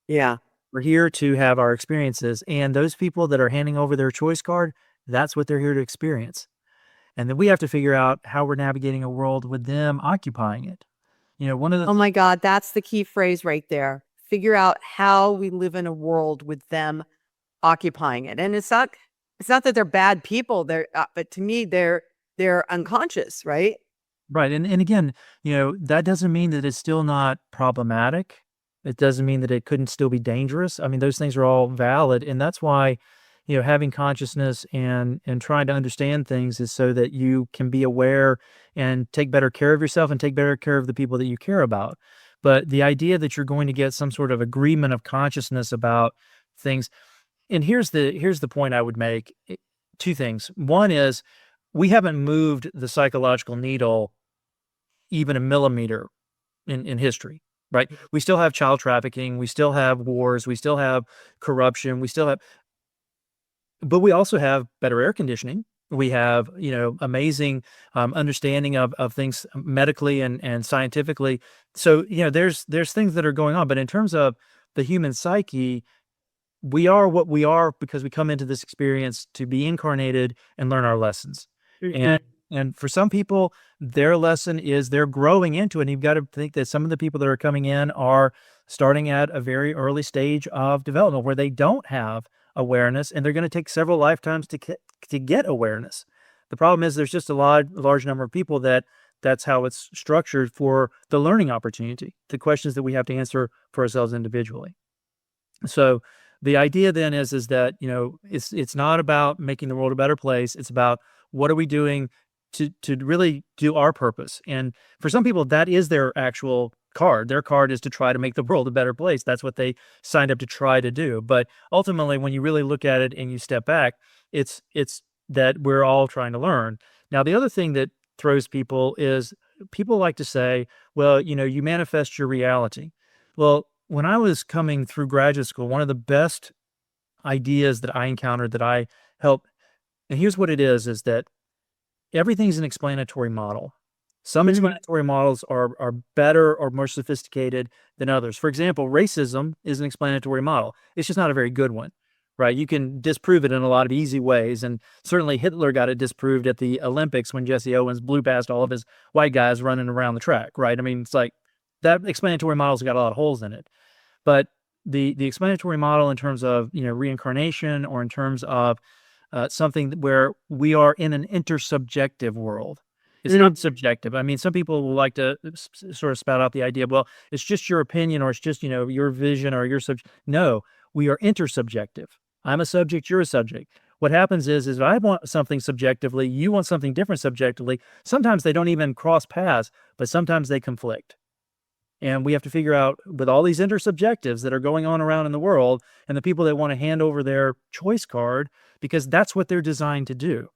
Yeah. We're here to have our experiences, and those people that are handing over their choice card, that's what they're here to experience. And then we have to figure out how we're navigating a world with them occupying it. One of Oh the my God, that's the key phrase right there. Figure out how we live in a world with them occupying it. And it's not that they're bad people. But to me, they're unconscious, right? right, and again, that doesn't mean that it's still not problematic. It doesn't mean that it couldn't still be dangerous. I mean, those things are all valid, and that's why, having consciousness and trying to understand things is so that you can be aware and take better care of yourself and take better care of the people that you care about. But the idea that you're going to get some sort of agreement of consciousness about things, and here's the point I would make. Two things. One is we haven't moved the psychological needle even a millimeter in history, right? We still have child trafficking, we still have wars, we still have corruption, but we also have better air conditioning. We have, amazing understanding of things medically and scientifically. So, there's things that are going on. But in terms of the human psyche, we are what we are because we come into this experience to be incarnated and learn our lessons. And for some people, their lesson is they're growing into it. And you've got to think that some of the people that are coming in are starting at a very early stage of development where they don't have awareness, and they're going to take several lifetimes to get awareness. The problem is there's just a large number of people that's how it's structured for the learning opportunity, the questions that we have to answer for ourselves individually. So the idea then is that, it's not about making the world a better place. It's about what are we doing to really do our purpose. And for some people, that is their actual card. Their card is to try to make the world a better place. That's what they signed up to try to do. But ultimately, when you really look at it and you step back, it's that we're all trying to learn. Now, the other thing that throws people is people like to say, well, you manifest your reality. Well, when I was coming through graduate school, one of the best ideas that I encountered that I help, and here's what it is that everything's an explanatory model. Some explanatory models are better or more sophisticated than others. For example, racism is an explanatory model. It's just not a very good one, right? You can disprove it in a lot of easy ways. And certainly Hitler got it disproved at the Olympics when Jesse Owens blew past all of his white guys running around the track, right? I mean, it's like that explanatory model's got a lot of holes in it. But the explanatory model in terms of reincarnation, or in terms of something where we are in an intersubjective world. It's not subjective. I mean, some people will like to sort of spout out the idea, well, it's just your opinion, or it's just, your vision, or your subject. No, we are intersubjective. I'm a subject, you're a subject. What happens is if I want something subjectively, you want something different subjectively. Sometimes they don't even cross paths, but sometimes they conflict. And we have to figure out, with all these intersubjectives that are going on around in the world, and the people that want to hand over their choice card, because that's what they're designed to do.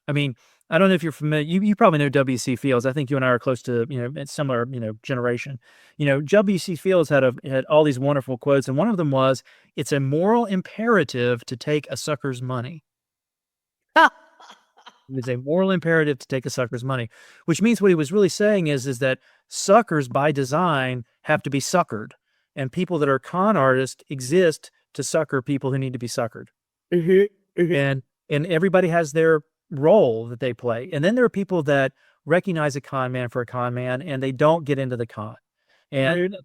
I mean, I don't know if you're familiar. You probably know W.C. Fields. I think you and I are close to similar generation. W.C. Fields had all these wonderful quotes, and one of them was, "It's a moral imperative to take a sucker's money." It is a moral imperative to take a sucker's money, which means what he was really saying is that suckers by design have to be suckered, and people that are con artists exist to sucker people who need to be suckered. And everybody has their role that they play. And then there are people that recognize a con man for a con man, and they don't get into the con. And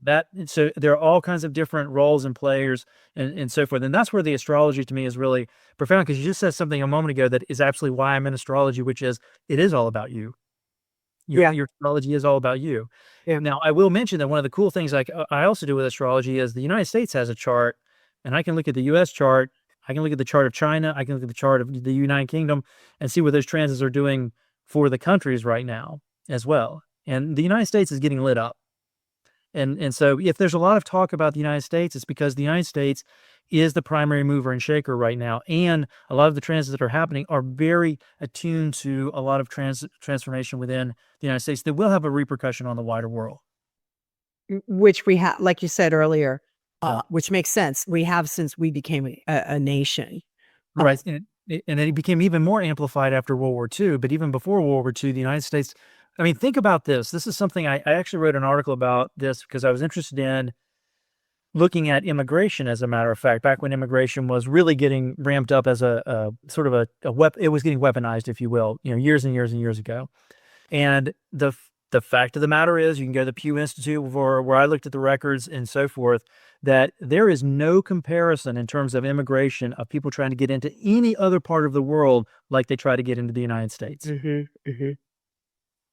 so there are all kinds of different roles and players and so forth. And that's where the astrology to me is really profound, because you just said something a moment ago that is absolutely why I'm in astrology, which is it is all about you. Your astrology is all about you. Yeah. Now, I will mention that one of the cool things I also do with astrology is the United States has a chart, and I can look at the U.S. chart. I can look at the chart of China. I can look at the chart of the United Kingdom and see what those transits are doing for the countries right now as well. And the United States is getting lit up. And so if there's a lot of talk about the United States, it's because the United States is the primary mover and shaker right now. And a lot of the transits that are happening are very attuned to a lot of transformation within the United States that will have a repercussion on the wider world. Which we have, like you said earlier, which makes sense. We have since we became a nation. Right. And it became even more amplified after World War II. But even before World War II, the United States, I mean, think about this. This is something I actually wrote an article about this because I was interested in looking at immigration, as a matter of fact, back when immigration was really getting ramped up as a sort of it was getting weaponized, if you will, years and years and years ago. And the fact of the matter is, you can go to the Pew Institute where I looked at the records and so forth, that there is no comparison in terms of immigration of people trying to get into any other part of the world like they try to get into the United States.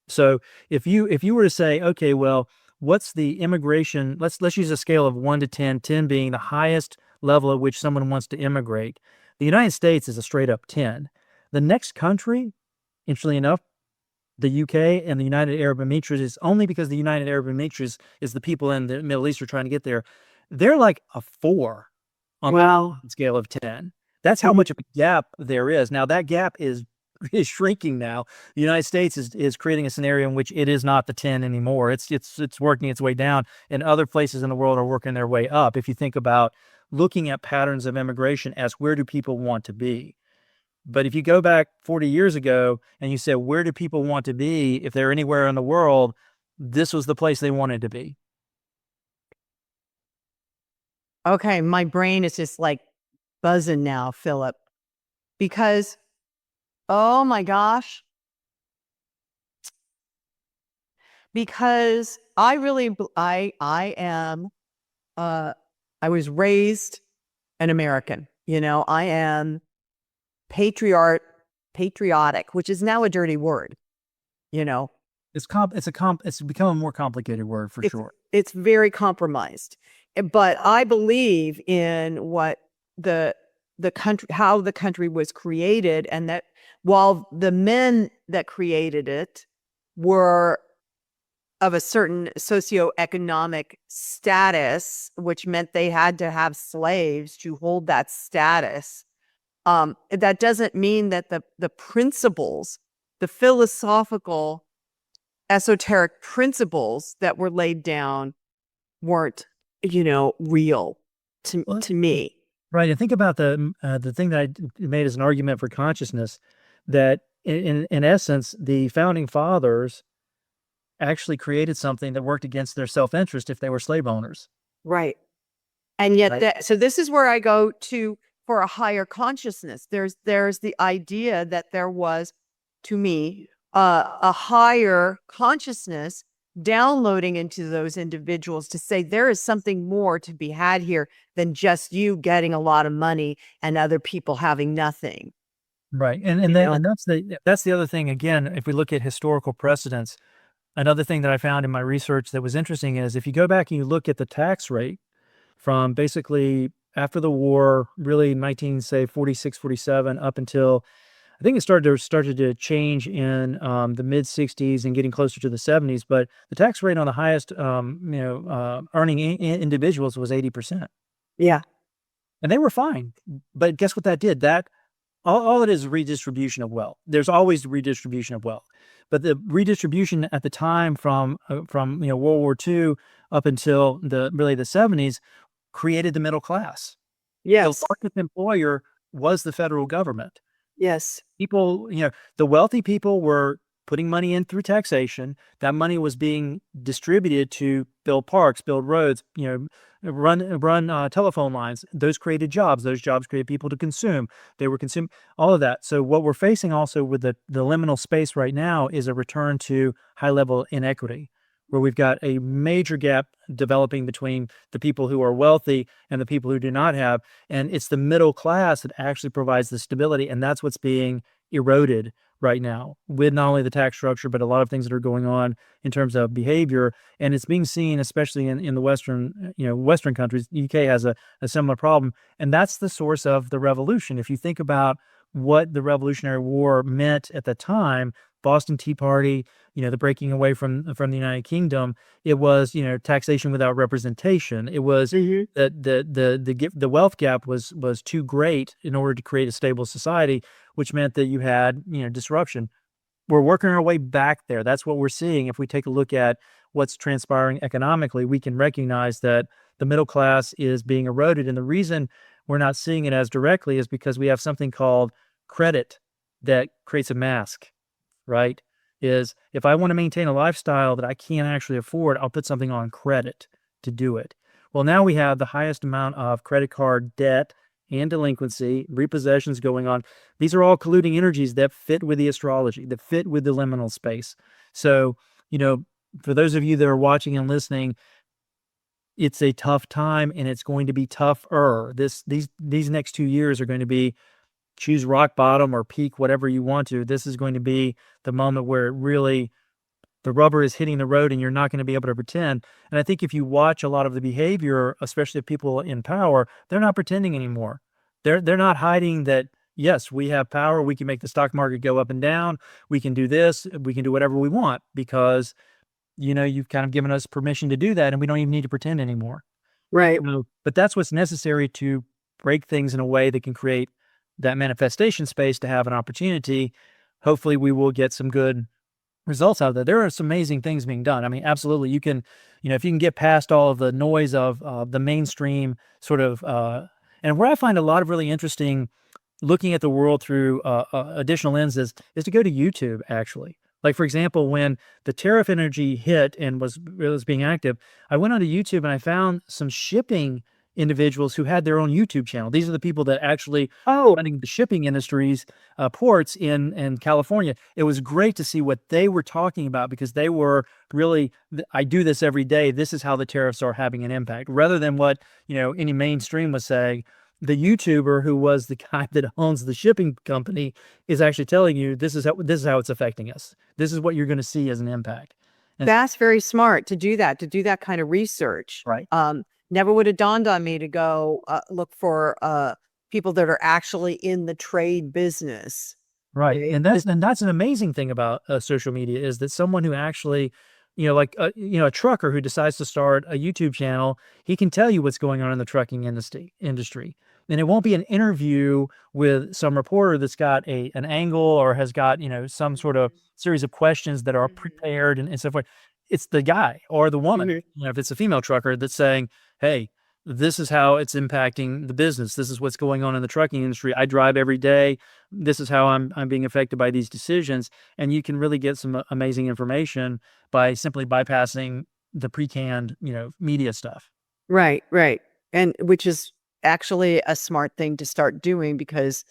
So if you were to say, okay, well, what's the immigration? Let's use a scale of 1 to 10, 10 being the highest level at which someone wants to immigrate. The United States is a straight up 10. The next country, interestingly enough, the UK and the United Arab Emirates, is only because the United Arab Emirates is the people in the Middle East are trying to get there. They're like a 4 on the scale of 10. That's how much of a gap there is. Now that gap is shrinking now. The United States is creating a scenario in which it is not the 10 anymore. It's working its way down, and other places in the world are working their way up. If you think about looking at patterns of immigration as where do people want to be. But if you go back 40 years ago and you say, where do people want to be if they're anywhere in the world, this was the place they wanted to be. Okay, my brain is just like buzzing now, Philip, because, oh my gosh, because I really, I am, I was raised an American, I am patriotic, which is now a dirty word, It's become a more complicated word for sure. It's very compromised. but I believe in what the country, how the country was created, and that while the men that created it were of a certain socioeconomic status, which meant they had to have slaves to hold that status, that doesn't mean that the principles, the philosophical, esoteric principles that were laid down weren't, real to me. Right. And think about the thing that I made as an argument for consciousness, that in essence, the founding fathers actually created something that worked against their self-interest if they were slave owners. Right. And yet Right. so this is where I go to for a higher consciousness. There's the idea that there was, to me, a higher consciousness downloading into those individuals to say there is something more to be had here than just you getting a lot of money and other people having nothing. Right. You And know? that's the other thing. Again, if we look at historical precedents, another thing that I found in my research that was interesting is if you go back and you look at the tax rate from basically after the war, really 19, say 46, 47, up until I think it started to change in the mid 60s and getting closer to the 70s. But the tax rate on the highest, earning individuals was 80%, Yeah. and they were fine. But guess what that did? That all it is redistribution of wealth. There's always redistribution of wealth, but the redistribution at the time from World War II up until the 70s created the middle class. The Yes. largest employer was the federal government. Yes. People, the wealthy people were putting money in through taxation. That money was being distributed to build parks, build roads, run telephone lines. Those created jobs. Those jobs created people to consume. They were consuming all of that. So what we're facing also with the liminal space right now is a return to high level inequity, where we've got a major gap developing between the people who are wealthy and the people who do not have. And it's the middle class that actually provides the stability. And that's what's being eroded right now with not only the tax structure, but a lot of things that are going on in terms of behavior. And it's being seen, especially in the Western countries. The UK has a similar problem. And that's the source of the revolution. If you think about what the Revolutionary War meant at the time, Boston Tea Party, the breaking away from the United Kingdom, it was, taxation without representation. It was Mhm. the wealth gap was too great in order to create a stable society, which meant that you had, disruption. We're working our way back there. That's what we're seeing. If we take a look at what's transpiring economically, we can recognize that the middle class is being eroded. And the reason we're not seeing it as directly is because we have something called credit that creates a mask, right? Is if I want to maintain a lifestyle that I can't actually afford, I'll put something on credit to do it. Well, now we have the highest amount of credit card debt and delinquency, repossessions going on. These are all colluding energies that fit with the astrology, that fit with the liminal space. So, for those of you that are watching and listening, it's a tough time and it's going to be tougher. These next 2 years are going to be choose rock bottom or peak, whatever you want to. This is going to be the moment where the rubber is hitting the road and you're not going to be able to pretend. And I think if you watch a lot of the behavior, especially of people in power, they're not pretending anymore. They're not hiding that, yes, we have power. We can make the stock market go up and down. We can do this. We can do whatever we want because, you've kind of given us permission to do that and we don't even need to pretend anymore. Right. But that's what's necessary to break things in a way that can create that manifestation space to have an opportunity. Hopefully we will get some good results out of that. There are some amazing things being done. I mean, absolutely. You can, if you can get past all of the noise of the mainstream sort of, and where I find a lot of really interesting looking at the world through additional lenses is to go to YouTube, actually. Like, for example, when the tariff energy hit and was being active, I went onto YouTube and I found some shipping individuals who had their own YouTube channel. These are the people that actually running the shipping industries, ports in California. It was great to see what they were talking about because they were really, I do this every day. This is how the tariffs are having an impact, rather than what, any mainstream was saying. The YouTuber who was the guy that owns the shipping company is actually telling you this is how it's affecting us. This is what you're going to see as an impact. And That's very smart to do that kind of research. right. Never would have dawned on me to go look for people that are actually in the trade business. Right, Right? and that's an amazing thing about, social media is that someone who actually, like, a trucker who decides to start a YouTube channel, he can tell you what's going on in the trucking industry, and it won't be an interview with some reporter that's got an angle or has got, some sort of series of questions that are prepared and so forth. It's the guy or the woman, Mhm. if it's a female trucker that's saying, "Hey, this is how it's impacting the business. This is what's going on in the trucking industry. I drive every day. This is how I'm being affected by these decisions." And you can really get some amazing information by simply bypassing the pre-canned, media stuff. Right, right. And which is actually a smart thing to start doing because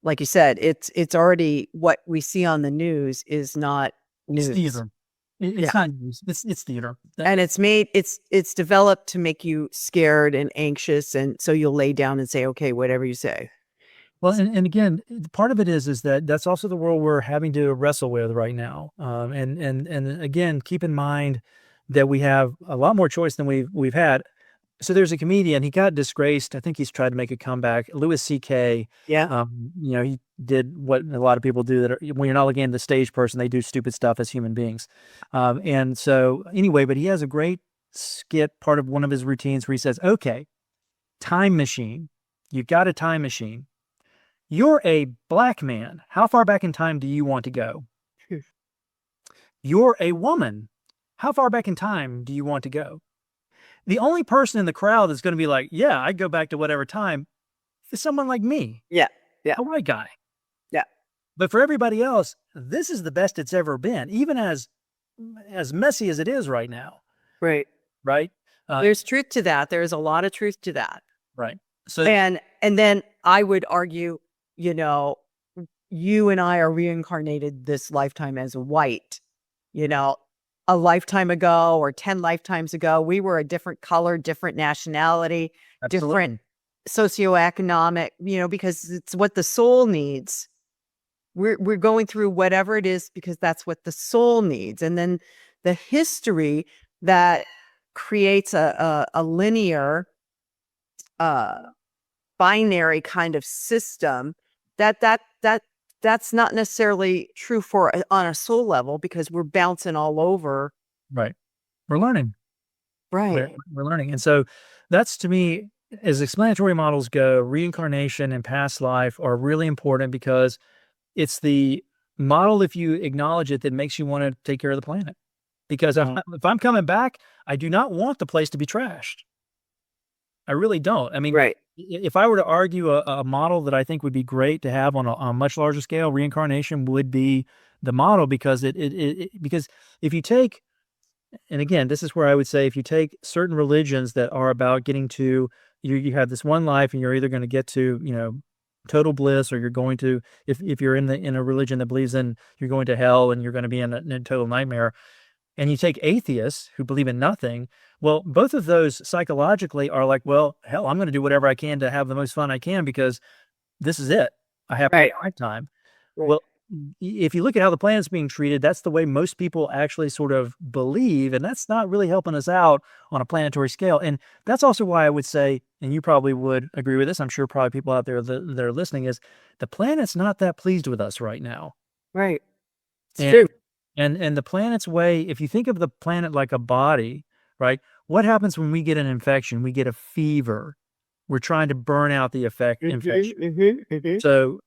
like you said, it's already what we see on the news is not It's news. theater. Yeah. It's not news. It's theater. And it's developed to make you scared and anxious and so you'll lay down and say, "Okay, whatever you say." Well, and again, part of it is that that's also the world we're having to wrestle with right now. And again, keep in mind that we have a lot more choice than we've had. So there's a comedian, he got disgraced. I think he's tried to make a comeback. Louis C.K. Yeah. He did what a lot of people do that are, when you're not looking at the stage person, they do stupid stuff as human beings. And so anyway, but he has a great skit, part of one of his routines where he says, "Okay, time machine. You've got a time machine. You're a black man. How far back in time do you want to go? You're a woman. How far back in time do you want to go?" The only person in the crowd that's gonna be like, "Yeah, I'd go back to whatever time," is someone like me, Yeah. Yeah. a white guy. Yeah. But for everybody else, this is the best it's ever been, even as messy as it is right now, Right. right? Uh, There's truth to that. There's a lot of truth to that. right. So And then I would argue, you know, you and I are reincarnated this lifetime as white. You know, a lifetime ago or 10 lifetimes ago, we were a different color, different nationality, different absolutely. socioeconomic, because it's what the soul needs. We're going through whatever it is because that's what the soul needs. And then the history that creates a linear uh binary kind of system that's not necessarily true for on a soul level because we're bouncing all over. Right. We're learning. We're Right. we're learning, and so that's to me, as explanatory models go, reincarnation and past life are really important because it's the model, if you acknowledge it, that makes you wanna take care of the planet. Because Yeah. if I'm coming back, I do not want the place to be trashed. I really don't. I mean, Right. if I were to argue a model that I think would be great to have on a much larger scale, reincarnation would be the model because because if you take, and again, this is where I would say if you take certain religions that are about getting to, you have this one life and you're either gonna get to, total bliss, or you're going to, if you're in a religion that believes in you're going to hell and you're gonna be in a total nightmare, and you take atheists who believe in nothing, well, both of those psychologically are like, "Well, hell, I'm gonna do whatever I can to have the most fun I can because this is it. I have one Right. lifetime." Right. Well, if you look at how the planet's being treated, that's the way most people actually sort of believe, and that's not really helping us out on a planetary scale. And that's also why I would say, and you probably would agree with this, I'm sure probably people out there that are listening, is the planet's not that pleased with us right now. Right. It's And true. and the planet's way, if you think of the planet like a body, right? What happens when we get an infection? We get a fever. We're trying to burn out the infection. Mhm. So,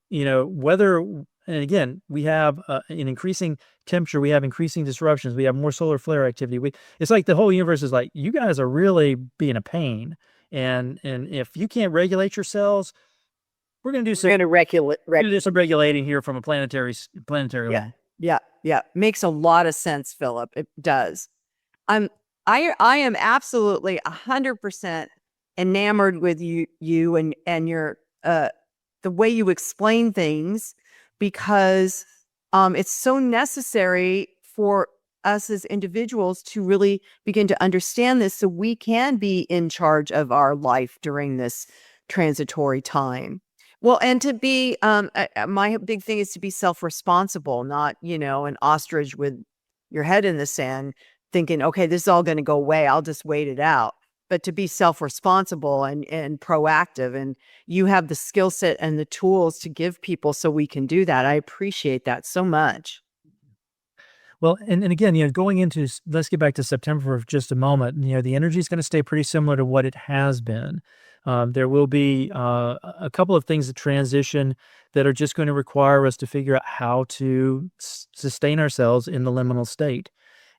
whether, and again, we have an increasing temperature, we have increasing disruptions, we have more solar flare activity. It's like the whole universe is like, you guys are really being a pain. And if you can't regulate yourselves, we're going to do We're gonna regulate. some regulating here from a planetary Yeah. level. Yeah. Yeah. Makes a lot of sense, Philip. It does. I'm I am absolutely 100% enamored with you and your the way you explain things because it's so necessary for us as individuals to really begin to understand this so we can be in charge of our life during this transitory time. Well, and to be my big thing is to be self-responsible, not, an ostrich with your head in the sand thinking, okay, this is all going to go away. I'll just wait it out. but to be self-responsible and proactive. And you have the skill set and the tools to give people so we can do that. I appreciate that so much. Well, and again, going into let's get back to September for just a moment. The energy is going to stay pretty similar to what it has been. There will be a couple of things that transition that are just going to require us to figure out how to sustain ourselves in the liminal state.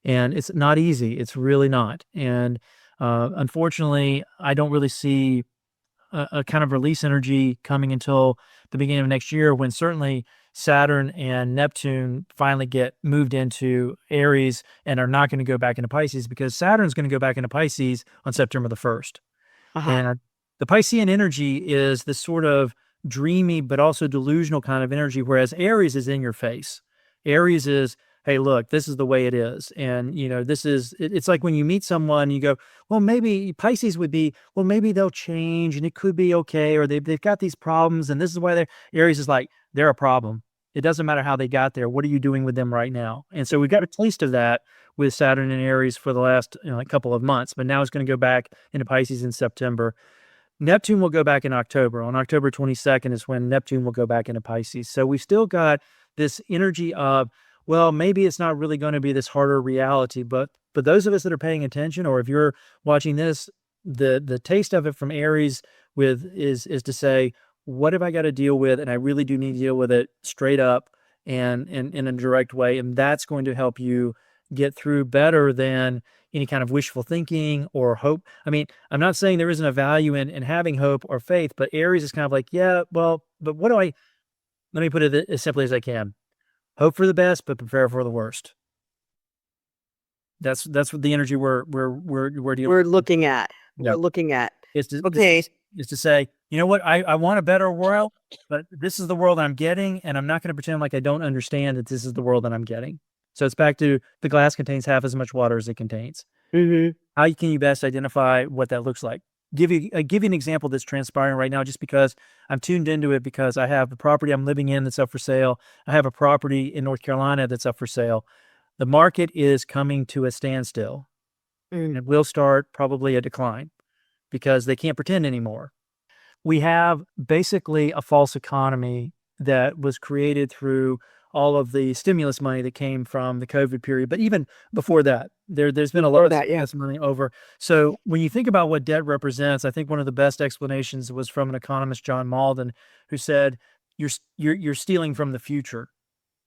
And it's not easy. It's really not. And unfortunately, I don't really see a kind of release energy coming until the beginning of next year, when certainly Saturn and Neptune finally get moved into Aries and are not going to go back into Pisces, because Saturn's going to go back into Pisces on September the 1st. Uh-huh. And the Piscean energy is this sort of dreamy but also delusional kind of energy, whereas Aries is in your face. Aries is, hey, look, this is the way it is. And, it's like when you meet someone, you go, well, maybe Pisces would be, well, maybe they'll change and it could be okay. Or they've got these problems and this is why Aries is like, they're a problem. It doesn't matter how they got there. What are you doing with them right now? And so we've got a taste of that with Saturn and Aries for the last couple of months, but now it's going to go back into Pisces in September. Neptune will go back in October. On October 22nd is when Neptune will go back into Pisces. So we've still got this energy of, well, maybe it's not really going to be this harder reality, but those of us that are paying attention, or if you're watching this, the taste of it from Aries is to say, what have I got to deal with? And I really do need to deal with it straight up and in a direct way. And that's going to help you get through better than any kind of wishful thinking or hope. I mean, I'm not saying there isn't a value in having hope or faith, but Aries is kind of like, yeah, well, but let me put it as simply as I can. Hope for the best, but prepare for the worst. That's what the energy we're dealing. We're looking at. Yeah. We're looking at. Is to, Okay. is to say, you know what, I want a better world, but this is the world I'm getting, and I'm not going to pretend like I don't understand that this is the world that I'm getting. So it's back to the glass contains half as much water as it contains. Mm-hmm. How can you best identify what that looks like? Give you an example that's transpiring right now, just because I'm tuned into it, because I have the property I'm living in that's up for sale. I have a property in North Carolina that's up for sale. The market is coming to a standstill, and it will start probably a decline because they can't pretend anymore. We have basically a false economy that was created through all of the stimulus money that came from the COVID period. But even before that, there's been a lot of stimulus money over. So when you think about what debt represents, I think one of the best explanations was from an economist, John Malden, who said, you're stealing from the future.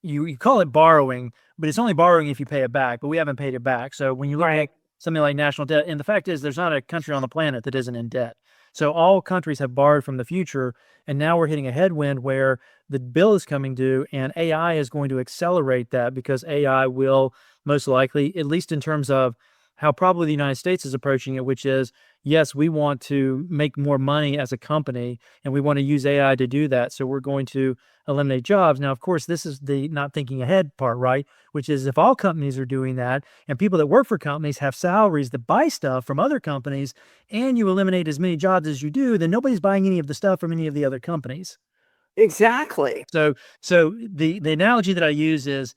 You call it borrowing, but it's only borrowing if you pay it back, but we haven't paid it back. So when you look at something like national debt, and the fact is there's not a country on the planet that isn't in debt. So all countries have borrowed from the future, and now we're hitting a headwind where the bill is coming due, and AI is going to accelerate that, because AI will most likely, at least in terms of how probably the United States is approaching it, which is, yes, we want to make more money as a company, and we want to use AI to do that. So we're going to eliminate jobs. Now, of course, this is the not thinking ahead part, right? Which is, if all companies are doing that, and people that work for companies have salaries that buy stuff from other companies, and you eliminate as many jobs as you do, then nobody's buying any of the stuff from any of the other companies. Exactly. So the analogy that I use is,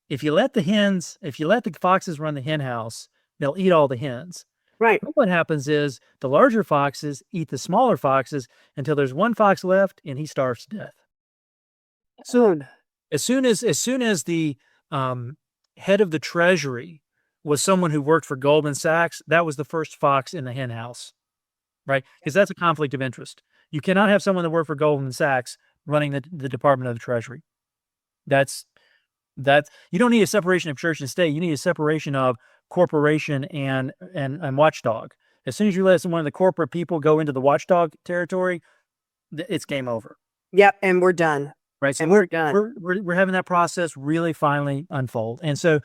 if you let the foxes run the hen house, they'll eat all the hens. Right. What happens is the larger foxes eat the smaller foxes until there's one fox left and he starves to death. So as soon as the head of the treasury was someone who worked for Goldman Sachs, that was the first fox in the hen house, right? Because that's a conflict of interest. You cannot have someone that worked for Goldman Sachs running the Department of the Treasury. That's you don't need a separation of church and state. You need a separation of corporation and watchdog. As soon as you let one of the corporate people go into the watchdog territory, it's game over. Yep, and we're done. Right. So and we're done. We're having that process really finally unfold. And so,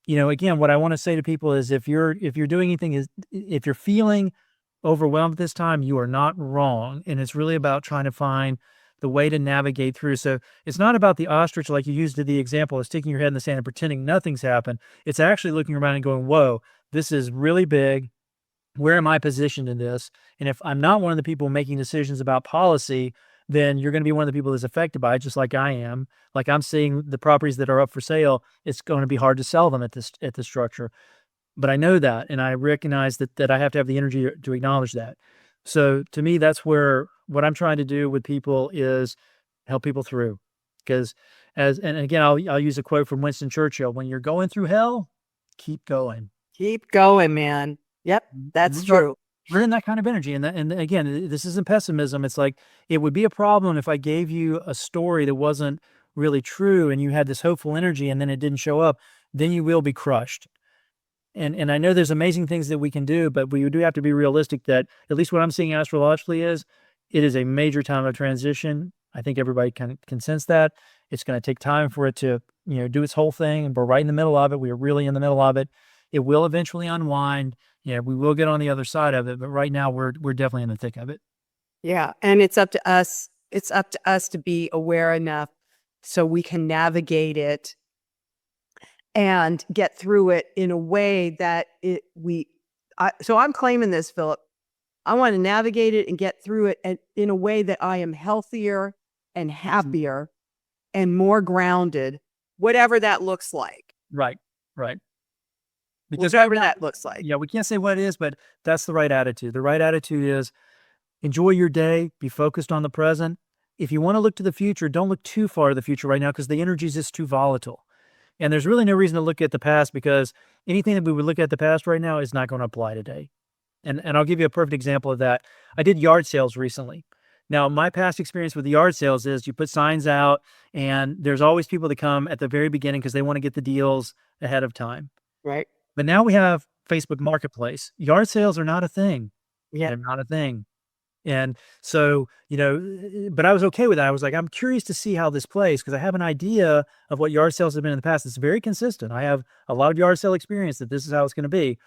again, what I want to say to people is, if you're doing anything, if you're feeling overwhelmed at this time, you are not wrong. And it's really about trying to find the way to navigate through. So it's not about the ostrich, like you used the example of sticking your head in the sand and pretending nothing's happened. It's actually looking around and going, whoa, this is really big. Where am I positioned in this? And if I'm not one of the people making decisions about policy, then you're going to be one of the people that's affected by it, just like I am. Like, I'm seeing the properties that are up for sale. It's going to be hard to sell them at this structure. but I know that, and I recognize that I have to have the energy to acknowledge that. So to me, that's where what I'm trying to do with people is help people through. Because and again, I'll use a quote from Winston Churchill: "When you're going through hell, keep going." Keep going, man. Yep, that's true. We're in that kind of energy, and again, this isn't pessimism. It's like it would be a problem if I gave you a story that wasn't really true, and you had this hopeful energy, and then it didn't show up. Then you will be crushed. And I know there's amazing things that we can do, but we do have to be realistic that at least what I'm seeing astrologically is it is a major time of transition. I think everybody can sense that. It's going to take time for it to, do its whole thing. And we're right in the middle of it. We are really in the middle of it. It will eventually unwind. Yeah, we will get on the other side of it. But right now we're definitely in the thick of it. Yeah. And it's up to us. It's up to us to be aware enough so we can navigate it and get through it in a way that so I'm claiming this, Philip. I want to navigate it and get through it in a way that I am healthier and happier and more grounded, whatever that looks like. Right. Because whatever that looks like. Yeah, we can't say what it is, but that's the right attitude. The right attitude is enjoy your day, be focused on the present. If you want to look to the future, don't look too far to the future right now because the energy is just too volatile. And there's really no reason to look at the past because anything that we would look at the past right now is not going to apply today. And I'll give you a perfect example of that. I did yard sales recently. Now, my past experience with the yard sales is you put signs out and there's always people that come at the very beginning because they want to get the deals ahead of time. Right. But now we have Facebook Marketplace. Yard sales are not a thing. Yeah. They're not a thing. And so, but I was okay with that. I was like, I'm curious to see how this plays because I have an idea of what yard sales have been in the past. It's very consistent. I have a lot of yard sale experience that this is how it's going to be.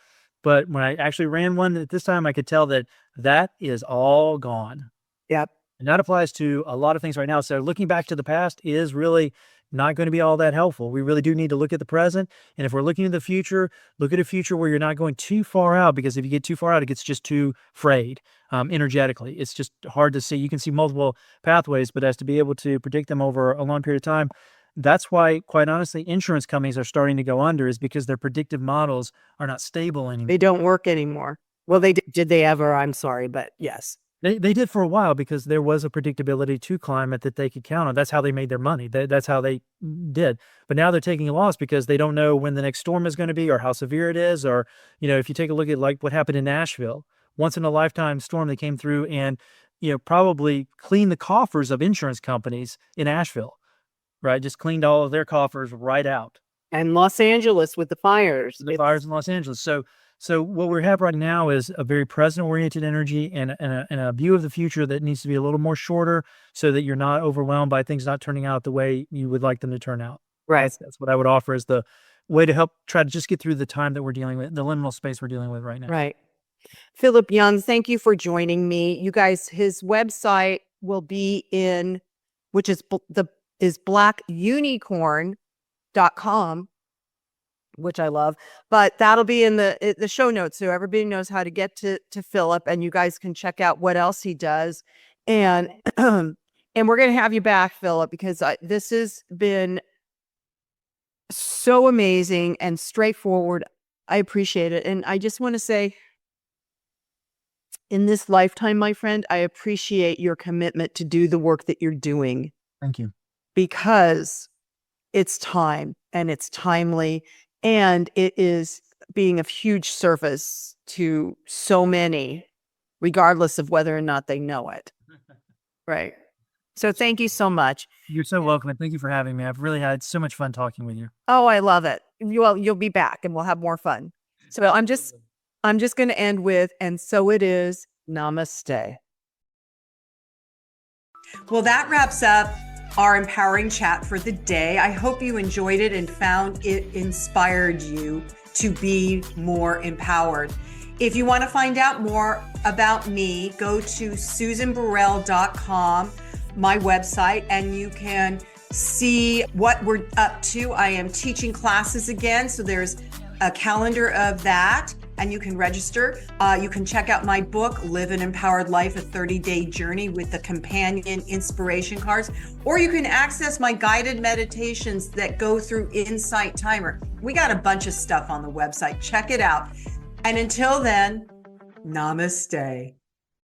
But when I actually ran one at this time, I could tell that is all gone. Yep. And that applies to a lot of things right now. So looking back to the past is really not going to be all that helpful. We really do need to look at the present. And if we're looking at the future, look at a future where you're not going too far out, because if you get too far out, it gets just too frayed energetically. It's just hard to see. You can see multiple pathways, but as to be able to predict them over a long period of time, that's why, quite honestly, insurance companies are starting to go under is because their predictive models are not stable anymore. They don't work anymore. Well, did they ever? I'm sorry, but yes. They did for a while because there was a predictability to climate that they could count on. That's how they made their money. That's how they did. But now they're taking a loss because they don't know when the next storm is going to be or how severe it is. Or, if you take a look at like what happened in Nashville, once in a lifetime storm that came through and, probably cleaned the coffers of insurance companies in Asheville, right? Just cleaned all of their coffers right out. And Los Angeles with the fires. The fires in Los Angeles. So what we have right now is a very present-oriented energy and a view of the future that needs to be a little more shorter so that you're not overwhelmed by things not turning out the way you would like them to turn out. Right. That's what I would offer as the way to help try to just get through the time that we're dealing with, the liminal space we're dealing with right now. Right. Philip Young, thank you for joining me. You guys, his website will be which is blackunicorn.com. which I love, but that'll be in the show notes. So everybody knows how to get to Philip, and you guys can check out what else he does. And, and we're going to have you back, Philip, because this has been so amazing and straightforward. I appreciate it. And I just want to say, in this lifetime, my friend, I appreciate your commitment to do the work that you're doing. Thank you. Because it's time and it's timely. And it is being of huge service to so many, regardless of whether or not they know it. Right. So thank you so much. You're so welcome. And thank you for having me. I've really had so much fun talking with you. Oh, I love it. You'll be back and we'll have more fun. So I'm just going to end with, and so it is. Namaste. Well, that wraps up our empowering chat for the day. I hope you enjoyed it and found it inspired you to be more empowered. If you want to find out more about me, go to susanburrell.com, my website, and you can see what we're up to. I am teaching classes again, so there's a calendar of that, and you can register. You can check out my book, Live an Empowered Life, a 30-day journey with the companion inspiration cards, or you can access my guided meditations that go through Insight Timer. We got a bunch of stuff on the website. Check it out. And until then, namaste.